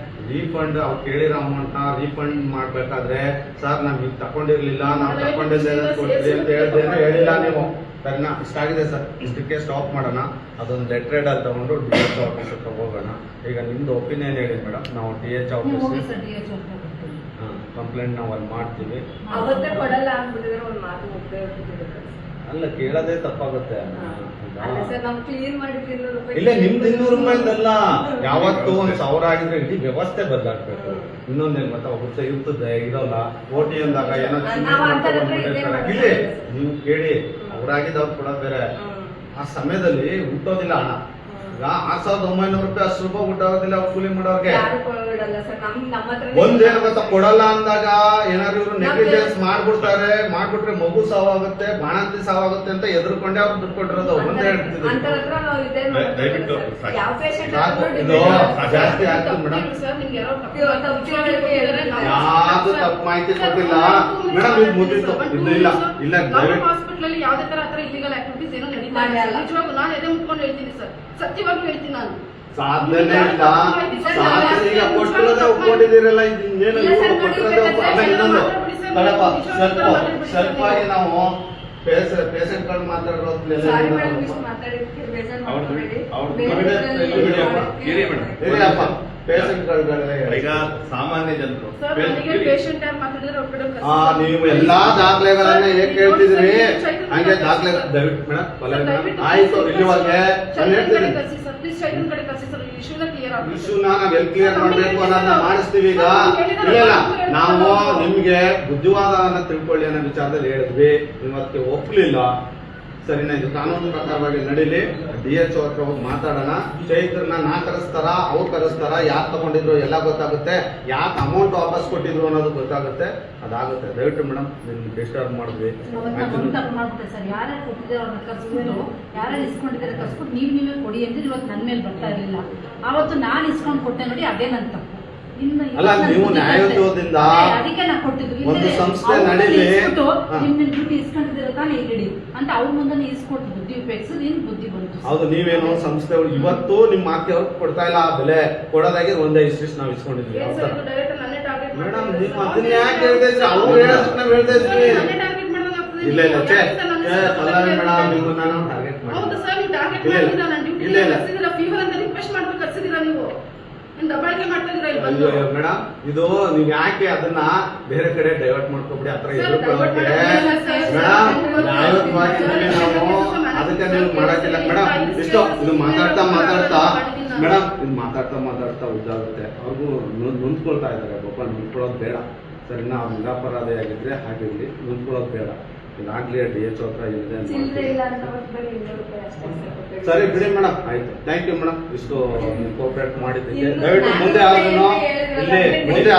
ರೀಫಂಡ್ ಅವ್ರು ಕೇಳಿರೋ ಅಮೌಂಟ್ ನ ರೀಫಂಡ್ ಮಾಡ್ಬೇಕಾದ್ರೆ ಸರ್ ನಾವ್ ಈಗ ತಕೊಂಡಿರ್ಲಿಲ್ಲ ನಾವು ತಕೊಂಡಿದ್ದೆ ಕೊಡ್ತೀವಿ ಅಂತ ಹೇಳಿಲ್ಲ ನೀವು. ಸರಿನಾ, ಇಷ್ಟ ಆಗಿದೆ ಸರ್, ಇಷ್ಟಕ್ಕೆ ಸ್ಟಾಪ್ ಮಾಡೋಣ. ಅದೊಂದು ಲೆಟರ್ ಅಲ್ಲಿ ತಗೊಂಡು DH ಆಫೀಸ್ ಹತ್ರ ಹೋಗೋಣ. ಈಗ ನಿಮ್ದು ಒಪಿನಿಯನ್ ಹೇಳಿ ಮೇಡಮ್, ನಾವು DH ಆಫೀಸ್ ಕಂಪ್ಲೇಂಟ್ ನಾವು ಅಲ್ಲಿ ಮಾಡ್ತೀವಿ. ಅವತ್ತೇ ಕೊಡಲ್ಲ ಅಂದ್ಬಿಟ್ಟಿದ್ರೆ ಒಂದು ಮಾತು ಮುಗ್ದೇ ಹೋಗ್ತಿದೆ. ಅಲ್ಲ, ಕೇಳೋದೇ ತಪ್ಪಾಗುತ್ತೆ. ಅಲ್ಲ ಸರ್, ನಾವು ಕ್ಲೀನ್ ಮಾಡಿ 200 ರೂಪಾಯಿ. ಇಲ್ಲ, ನಿಮ್ದು 200 ರೂಪಾಯಿದಲ್ಲ, ಯಾವತ್ತು 1000 ಆಗಿದ್ರೆ ಇಡೀ ವ್ಯವಸ್ಥೆ ಬದಲಾಗ್ಬೇಕು. ಇನ್ನೊಂದೇನು ಗೊತ್ತಾ, ಒಬ್ಬ ಇರ್ತದೆ ಇರೋಲ್ಲ, ಓಟಿ ಅಂದಾಗ ಏನೋ ಇಲ್ಲಿ ನೀವು ಕೇಳಿ, ಅವ್ರಾಗಿದ್ದು ಅವ್ರು ಕೊಡೋದು ಬೇರೆ. ಆ ಸಮಯದಲ್ಲಿ ಹುಟ್ಟೋದಿಲ್ಲ ಹಣ. ಈಗ 6900 ರೂಪಾಯಿ 10 ರೂಪಾಯಿ ಹುಟ್ಟೋದಿಲ್ಲ ಅವ್ರು ಕೂಲಿ ಮಾಡೋರ್ಗೆ. ಯಾರು ಕೊಡಲ್ಲ ಸರ್, ನಮ್ಮ ಹತ್ರ ಒಂದೇನು ಗೊತ್ತಾ, ಕೊಡಲ್ಲ ಅಂದಾಗ ಏನಾದ್ರು ಇವ್ರು ನೆಗ್ಲಿಜೆನ್ಸ್ ಮಾಡ್ಬಿಟ್ರೆ ಮಗು ಸಾವಾಗುತ್ತೆ, ಬಾಣಂತಿ ಸಾವಾಗುತ್ತೆ ಅಂತ ಎದುರ್ಕೊಂಡೆ ಅವ್ರು ದುಡ್ಡು ಕೊಟ್ಟಿರೋದು. ಒಂದೇ ಹೇಳ್ತಿದ್ರು. ಅಂತರ ಹತ್ರ ನಾವು ಇದೇ ದಯವಿಟ್ಟು ಯಾವ ಪೇಷಂಟ್ ಇದು ಜಾಸ್ತಿ ಆಗ್ತದೆ ಮೇಡಮ್. ಯಾವ್ದು ತಪ್ಪು ಮಾಹಿತಿ ಕೊಟ್ಟಿಲ್ಲ ಮೇಡಮ್. ಇದು ಮುಗಿತು, ಇದು ಇಲ್ಲ ಇಲ್ಲ ಹಾಸ್ಪಿಟಲ್ ಅಲ್ಲಿ ಯಾವ್ದೇ ತರ ಆತರ ಇಲ್ಲಿಗಲ್ ಆಕ್ಟಿವಿಟೀಸ್ ಏನೋ ನಡೀತಾ ಇಲ್ಲ. ನಿಜವಾಗ್ಲೂ ನಾನು ಎದೆ ಮುಟ್ಕೊಂಡು ಹೇಳ್ತೀನಿ ಸರ್, ಸತ್ಯವಾಗಿ ಹೇಳ್ತೀನಿ ನಾನು. ಸಾಧನೆ ಇಲ್ಲ. ಸಾಧನೆ ಈಗ ಕೊಟ್ಟಿರೋದೇ ಒಪ್ಕೊಂಡಿದ್ದೀರಲ್ಲ, ಇನ್ನೇನು ಕೊಟ್ಟಿರೋದೇ ಇನ್ನೊಂದು ಕಡಪ ಸ್ವಲ್ಪ ಆಗಿ ನಾವು ಪೇಷಂಟ್ ಗಳು ಮಾತಾಡೋದ್ಲೆಲ್ಲ ಮಾತಾಡಿದ್ದಕ್ಕೆ ಬೇಜಾರು ಅವ್ರದ್ದು ಪೇಷಂಟ್ ಈಗ ಸಾಮಾನ್ಯ ಜನರು ಸರ್, ನನಗೆ ಪೇಷಂಟ್ ಯಾರು ಮಾತಾಡಿದ್ರೆ ಅವ್ರ ಕಡೆ ನೀವು ಎಲ್ಲಾ ದಾಖಲೆಗಳನ್ನ ಹೇಗೆ ಕೇಳ್ತಿದ್ರಿ ಹಂಗೆ ದಾಖಲೆ ದಯವಿಟ್ಟು ಮೇಡಮ್ ಆಯ್ತು. ಇಲ್ಲಿವರೆಗೆ ನಾನು ಹೇಳ್ತೀನಿ, ಇಶ್ಯೂನ ನಾವ್ ಎಲ್ಲಿ ಕ್ಲಿಯರ್ ಮಾಡ್ಬೇಕು ಅನ್ನೋದನ್ನ ಮಾಡಿಸ್ತೀವಿ. ಈಗ ಇಲ್ಲ ನಾವು ನಿಮ್ಗೆ ಬುದ್ಧಿವಾದವನ್ನ ತಿಳ್ಕೊಳ್ಳಿ ಅನ್ನೋ ವಿಚಾರದಲ್ಲಿ ಹೇಳಿದ್ವಿ, ಇವತ್ತಿಗೆ ಒಪ್ಲಿಲ್ಲ. ಸರಿನಾ, ಇದು ಕಾನೂನು ಪ್ರಕಾರವಾಗಿ ನಡೀಲಿ. DH ಹತ್ರ ಹೋಗಿ ಮಾತಾಡೋಣ. ಚೈತ್ರನ ನಾ ಕರೆಸ್ತಾರ, ಅವ್ರು ಕರೆಸ್ತಾರ, ಯಾರು ತಗೊಂಡಿದ್ರು ಎಲ್ಲ ಗೊತ್ತಾಗುತ್ತೆ, ಯಾಕೆ ಅಮೌಂಟ್ ವಾಪಸ್ ಕೊಟ್ಟಿದ್ರು ಅನ್ನೋದು ಗೊತ್ತಾಗುತ್ತೆ. ಅದಾಗುತ್ತೆ. ದಯವಿಟ್ಟು ಮೇಡಮ್, ನಿಮ್ಗೆ ಡಿಸ್ಟರ್ಬ್ ಮಾಡಿದ್ವಿ. ಮಾಡ್ಬಿಟ್ಟೆ ಸರ್, ಯಾರ್ಯಾರು ಕೊಟ್ಟಿದ್ದಾರೆ ಅವ್ರನ್ನ ಕರ್ಸ್ಬಿಟ್ಟು, ಯಾರ್ಯಾರು ಇಸ್ಕೊಂಡಿದ್ದಾರೆ ಕರ್ಸ್ಬಿಟ್ಟು ನೀವೇ ಕೊಡಿ ಅಂದ್ರೆ ಇವತ್ತು ನನ್ನ ಮೇಲೆ ಬರ್ತಾ ಇರಲಿಲ್ಲ. ಆವತ್ತು ನಾನು ಇಸ್ಕೊಂಡು ಕೊಟ್ಟೆ ನೋಡಿ, ಅದೇ ನನ್ನ ತಪ್ಪು. ಅಲ್ಲ, ನೀವು ನ್ಯಾಯೋದ್ಯಮದಿಂದ ಅದಕ್ಕೆ ನಾ ಕೊಟ್ಟಿದ್ದು ಒಂದು ಸಂಸ್ಥೆ ನಡೀಲಿ, ನಿಮ್ ದುಡ್ಡು ಇಸ್ಕೊಂಡಿದ್ದೀರ ತಾನೇ ಇಡಿ ಅಂತ ಅವ್ರ ಮುಂದೆ ಇಸ್ಕೊಟ್ಟು ಬುದ್ಧಿ ಉಪಯೋಗಿಸಿ ನಿನ್ ಬುದ್ಧಿ ಬಂತು. ಹೌದು, ನೀವೇನೋ ಸಂಸ್ಥೆಗಳು ಇವತ್ತು ನಿಮ್ಮ ಮಾತಿಗೆ ಅವ್ರು ಕೊಡ್ತಾ ಇಲ್ಲ ಆ ಬೆಲೆ ಕೊಡೋದಾಗಿ ಒಂದೇ ಇಷ್ಟಿಷ್ಟು ನಾವು ಇಸ್ಕೊಂಡಿದ್ವಿ. ಮೇಡಮ್, ನೀವು ಅದನ್ನ ಯಾಕೆ ಹೇಳ್ತಾ ಇದ್ರಿ? ಅವ್ರು ಹೇಳೋದಕ್ಕೆ ನಾವು ಹೇಳ್ತಾ ಇದ್ವಿ. ಇಲ್ಲ ಇಲ್ಲ ಛೇ ಪಲ್ಲವಿ ಮೇಡಮ್, ನಿಮ್ಮನ್ನ ನಾವು ಟಾರ್ಗೆಟ್ ಮಾಡಿ ಇಲ್ಲ ಇಲ್ಲ ಫೀವರ್ ಅಂತ ರಿಕ್ವೆಸ್ಟ್ ಮಾಡ್ಬೇಕು ಕರ್ಸಿದೀರಾ ನೀವು. ಮೇಡಮ್, ಇದು ನೀವ್ ಯಾಕೆ ಅದನ್ನ ಬೇರೆ ಕಡೆ ಡೈವರ್ಟ್ ಮಾಡ್ಕೊಬಿಡಿ, ಆತರ ಎದುರ್ಕೊಳ್ಳೋಕೆ. ಮೇಡಮ್, ನ್ಯಾಯವಾಗಿ ನಾವು ಅದಕ್ಕೆ ನೀವು ಮಾಡಕ್ಕಿಲ್ಲ ಮೇಡಮ್. ಇಷ್ಟು ಇದು ಮಾತಾಡ್ತಾ ಮೇಡಮ್, ಇದು ಮಾತಾಡ್ತಾ ಉದ್ದಾಗುತ್ತೆ. ಅವ್ರಿಗೂ ನೊಂದ್ಕೊಳ್ತಾ ಇದಾರೆ. ಪಾಪ ನೊಂದ್ಕೊಳ್ಳೋದು ಬೇಡ. ಸರಿನಾ, ಅವ್ರು ನಿರಾಪರಾಧಿ ಆಗಿದ್ರೆ ಹಾಗಿರ್ಲಿ, ನೊಂದ್ಕೊಳ್ಳೋದು ಬೇಡ. ಇದಾಗ್ಲಿ DH ಹತ್ರ ಇದೆ. ಸರಿ ಬಿಡಿ ಮೇಡಮ್, ಆಯ್ತು. ಥ್ಯಾಂಕ್ ಯು ಮೇಡಮ್, ಇಷ್ಟು ಕೋಆಪರೇಟ್ ಮಾಡಿದ್ದಕ್ಕೆ. ದಯವಿಟ್ಟು ಮುಂದೆ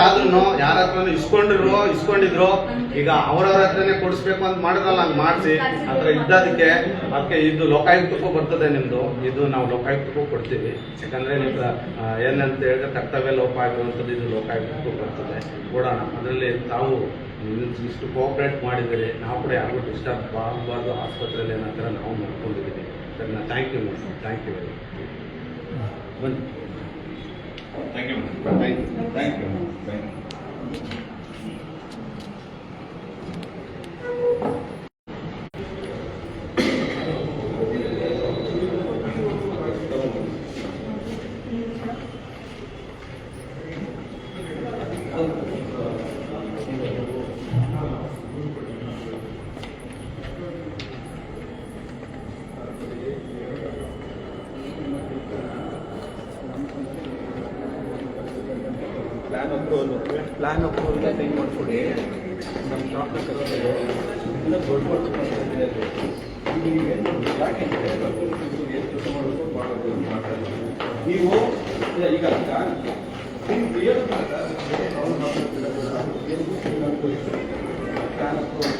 ಆದ್ರೂ ಯಾರ ಹತ್ರನೂ ಇಸ್ಕೊಂಡಿದ್ರು ಈಗ ಅವ್ರವ್ರ ಹತ್ರನೇ ಕೊಡಿಸ್ಬೇಕು ಅಂತ ಮಾಡಿದ್ರಲ್ಲ, ಹಂಗೆ ಮಾಡಿಸಿ ಹತ್ರ ಇದ್ದದಕ್ಕೆ. ಅದಕ್ಕೆ ಇದು ಲೋಕಾಯುಕ್ತಕ್ಕೂ ಬರ್ತದೆ ನಿಮ್ದು, ಇದು ನಾವು ಲೋಕಾಯುಕ್ತಕ್ಕೂ ಕೊಡ್ತೀವಿ. ಯಾಕಂದ್ರೆ ನಿಮ್ಗೆ ಏನಂತ ಹೇಳಿದ್ರೆ ಕರ್ತವ್ಯ ಲೋಪ ಆಗಿರುವಂಥದ್ದು ಇದು ಲೋಕಾಯುಕ್ತಕ್ಕೂ ಬರ್ತದೆ, ಕೊಡೋಣ. ಅದರಲ್ಲಿ ತಾವು ಇಷ್ಟು ಕೋಆಪರೇಟ್ ಮಾಡಿದರೆ ನಾವು ಕೂಡ ಯಾರಿಗೂ ಡಿಸ್ಟರ್ಬ್ ಆಗಬಾರ್ದು. ಆಸ್ಪತ್ರೆಯಲ್ಲಿ ಏನಂತರ ನಾವು ಮಾಡ್ಕೊಂಡಿದ್ದೀವಿ. ಸರಿನಾ, thank you madam, thank you very ಬನ್ನಿ. Thank you madam, thank you. Plan approval time ಮಾಡಿಕೊಡಿ. ನಮ್ಮ ಶಾಪ್ನ ಕರೆಸ್ತಾರೆ ಇಲ್ಲ ದೊಡ್ಡ ನೀವು ಈಗ ಪ್ಲಾನ್ ಅಪ್ರೂವಲ್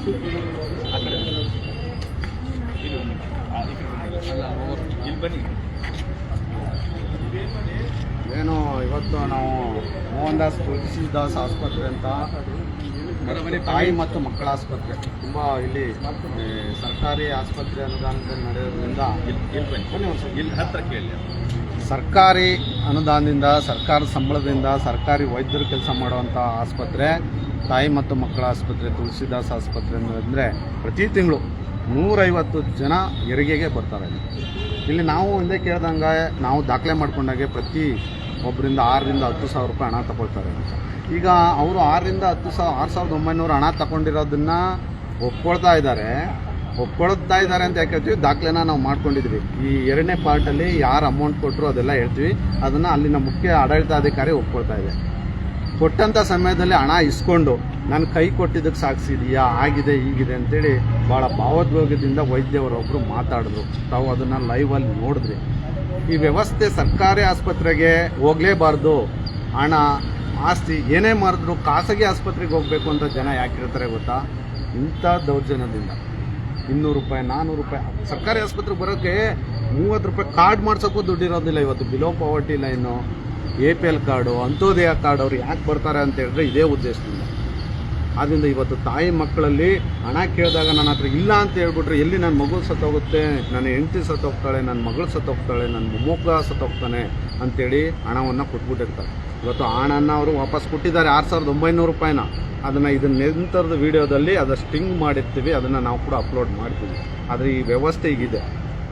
ಇಲ್ಲಿ ಬನ್ನಿ. ಏನು ಇವತ್ತು ನಾವು ಮೋಹನ್ ದಾಸ್ ತುಳಸಿದಾಸ್ ಆಸ್ಪತ್ರೆ ಅಂತ ತಾಯಿ ಮತ್ತು ಮಕ್ಕಳ ಆಸ್ಪತ್ರೆ ತುಂಬ ಇಲ್ಲಿ ಸರ್ಕಾರಿ ಆಸ್ಪತ್ರೆ ಅನುದಾನದಲ್ಲಿ ನಡೆಯೋದ್ರಿಂದ ಇಲ್ಲಿ ಬನ್ನಿ ಇಲ್ಲಿ ಹತ್ರ ಕೇಳಿ. ಸರ್ಕಾರಿ ಅನುದಾನದಿಂದ ಸರ್ಕಾರದ ಸಂಬಳದಿಂದ ಸರ್ಕಾರಿ ವೈದ್ಯರು ಕೆಲಸ ಮಾಡುವಂಥ ಆಸ್ಪತ್ರೆ ತಾಯಿ ಮತ್ತು ಮಕ್ಕಳ ಆಸ್ಪತ್ರೆ ತುಳಸಿದಾಸ್ ಆಸ್ಪತ್ರೆ ಅಂದರೆ ಪ್ರತಿ ತಿಂಗಳು 150 ಜನ ಹೆರಿಗೆಗೆ ಬರ್ತಾರೆ. ಇಲ್ಲಿ ನಾವು ಹಿಂದೆ ಕೇಳ್ದಂಗೆ ನಾವು ದಾಖಲೆ ಮಾಡ್ಕೊಂಡಾಗೆ ಪ್ರತಿ ಒಬ್ಬರಿಂದ 6,000 ರಿಂದ 10,000 ರೂಪಾಯಿ ಹಣ ತಗೊಳ್ತಾರೆ ಅಂತ. ಈಗ ಅವರು 6,000 ರಿಂದ 6,900 ಹಣ ತಗೊಂಡಿರೋದನ್ನು ಒಪ್ಕೊಳ್ತಾ ಇದ್ದಾರೆ ಅಂತ ಯಾಕೆ ಹೇಳ್ತೀವಿ, ದಾಖಲೆನ ನಾವು ಮಾಡ್ಕೊಂಡಿದ್ವಿ. ಈ 2ನೇ ಪಾರ್ಟಲ್ಲಿ ಯಾರು ಅಮೌಂಟ್ ಕೊಟ್ಟರು ಅದೆಲ್ಲ ಹೇಳ್ತೀವಿ. ಅದನ್ನು ಅಲ್ಲಿನ ಮುಖ್ಯ ಆಡಳಿತಾಧಿಕಾರಿ ಒಪ್ಕೊಳ್ತಾ ಇದೆ. ಕೊಟ್ಟಂಥ ಸಮಯದಲ್ಲಿ ಹಣ ಇಸ್ಕೊಂಡು ನನ್ನ ಕೈ ಕೊಟ್ಟಿದ್ದಕ್ಕೆ ಸಾಕ್ಷಿದೆಯಾ, ಆಗಿದೆ ಹೀಗಿದೆ ಅಂತೇಳಿ ಭಾಳ ಭಾವೋದ್ವೇಗದಿಂದ ವೈದ್ಯವರೊಬ್ಬರು ಮಾತಾಡಿದ್ರು. ತಾವು ಅದನ್ನು ಲೈವಲ್ಲಿ ನೋಡಿದ್ರಿ. ಈ ವ್ಯವಸ್ಥೆ ಸರ್ಕಾರಿ ಆಸ್ಪತ್ರೆಗೆ ಹೋಗಲೇಬಾರ್ದು, ಹಣ ಆಸ್ತಿ ಏನೇ ಮಾಡಿದ್ರು ಖಾಸಗಿ ಆಸ್ಪತ್ರೆಗೆ ಹೋಗಬೇಕು ಅಂತ ಜನ ಯಾಕಿರ್ತಾರೆ ಗೊತ್ತಾ? ಇಂಥ ದೌರ್ಜನ್ಯದಿಂದ 200 ರೂಪಾಯಿ 400 ರೂಪಾಯಿ ಸರ್ಕಾರಿ ಆಸ್ಪತ್ರೆಗೆ ಬರೋಕ್ಕೆ 30 ರೂಪಾಯಿ ಕಾರ್ಡ್ ಮಾಡ್ಸೋಕ್ಕೂ ದುಡ್ಡಿರೋದಿಲ್ಲ. ಇವತ್ತು below poverty line, APL card, Antyodaya card ಅವ್ರು ಯಾಕೆ ಬರ್ತಾರೆ ಅಂತ ಹೇಳಿದ್ರೆ ಇದೇ ಉದ್ದೇಶದಿಂದ. ಆದ್ದರಿಂದ ಇವತ್ತು ತಾಯಿ ಮಕ್ಕಳಲ್ಲಿ ಹಣ ಕೇಳಿದಾಗ ನನ್ನ ಹತ್ರ ಇಲ್ಲ ಅಂತ ಹೇಳ್ಬಿಟ್ರೆ ಎಲ್ಲಿ ನನ್ನ ಮಗು ಸತ್ತೋಗುತ್ತೆ, ನನ್ನ ಹೆಂಡತಿ ಸತ್ತೋಗ್ತಾಳೆ, ನನ್ನ ಮಗಳು ಸತ್ತೋಗ್ತಾಳೆ, ನನ್ನ ಮೊಮ್ಮಗ ಸತ್ತೋಗ್ತಾನೆ ಅಂತೇಳಿ ಹಣವನ್ನು ಕೊಟ್ಬಿಟ್ಟಿರ್ತಾರೆ. ಇವತ್ತು ಹಣನ ಅವರು ವಾಪಸ್ ಕೊಟ್ಟಿದ್ದಾರೆ 6,900 ರೂಪಾಯಿನ. ಅದನ್ನು ಇದನ್ನ ನಂತರದ ವೀಡಿಯೋದಲ್ಲಿ ಅದು ಸ್ಟಿಂಗ್ ಮಾಡಿರ್ತೀವಿ, ಅದನ್ನು ನಾವು ಕೂಡ ಅಪ್ಲೋಡ್ ಮಾಡ್ತೀವಿ. ಆದರೆ ಈ ವ್ಯವಸ್ಥೆ ಹೀಗಿದೆ.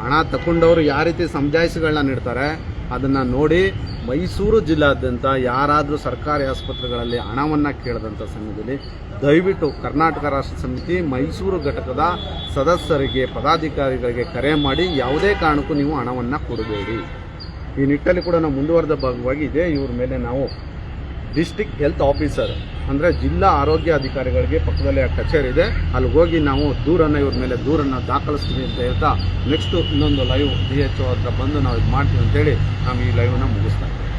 ಹಣ ತಗೊಂಡವರು ಯಾವ ರೀತಿ ಸಮಜಾಯಿಸಿಗಳನ್ನ ನೀಡ್ತಾರೆ ಅದನ್ನು ನೋಡಿ ಮೈಸೂರು ಜಿಲ್ಲಾದ್ಯಂತ ಯಾರಾದರೂ ಸರ್ಕಾರಿ ಆಸ್ಪತ್ರೆಗಳಲ್ಲಿ ಹಣವನ್ನು ಕೇಳಿದಂಥ ಸಮಯದಲ್ಲಿ ದಯವಿಟ್ಟು ಕರ್ನಾಟಕ ರಾಷ್ಟ್ರ ಸಮಿತಿ ಮೈಸೂರು ಘಟಕದ ಸದಸ್ಯರಿಗೆ ಪದಾಧಿಕಾರಿಗಳಿಗೆ ಕರೆ ಮಾಡಿ ಯಾವುದೇ ಕಾರಣಕ್ಕೂ ನೀವು ಹಣವನ್ನು ಕೊಡಬೇಡಿ. ಈ ನಿಟ್ಟಲ್ಲಿ ಕೂಡ ನಾವು ಮುಂದುವರೆದ ಭಾಗವಾಗಿ ಇದೆ. ಇವ್ರ ಮೇಲೆ ನಾವು ಡಿಸ್ಟ್ರಿಕ್ಟ್ ಹೆಲ್ತ್ ಆಫೀಸರ್ ಅಂದರೆ ಜಿಲ್ಲಾ ಆರೋಗ್ಯ ಅಧಿಕಾರಿಗಳಿಗೆ ಪಕ್ಕದಲ್ಲಿ ಆ ಕಚೇರಿ ಇದೆ, ಅಲ್ಲಿ ಹೋಗಿ ನಾವು ಇವ್ರ ಮೇಲೆ ದೂರನ್ನು ದಾಖಲಿಸ್ತೀವಿ ಅಂತ ಹೇಳ್ತಾ ನೆಕ್ಸ್ಟು ಇನ್ನೊಂದು ಲೈವ್ DHO ಹತ್ರ ಬಂದು ನಾವು ಇದು ಮಾಡ್ತೀವಿ ಅಂತೇಳಿ ನಾವು ಈ ಲೈವನ್ನ ಮುಗಿಸ್ತಾ ಇದ್ದೀವಿ.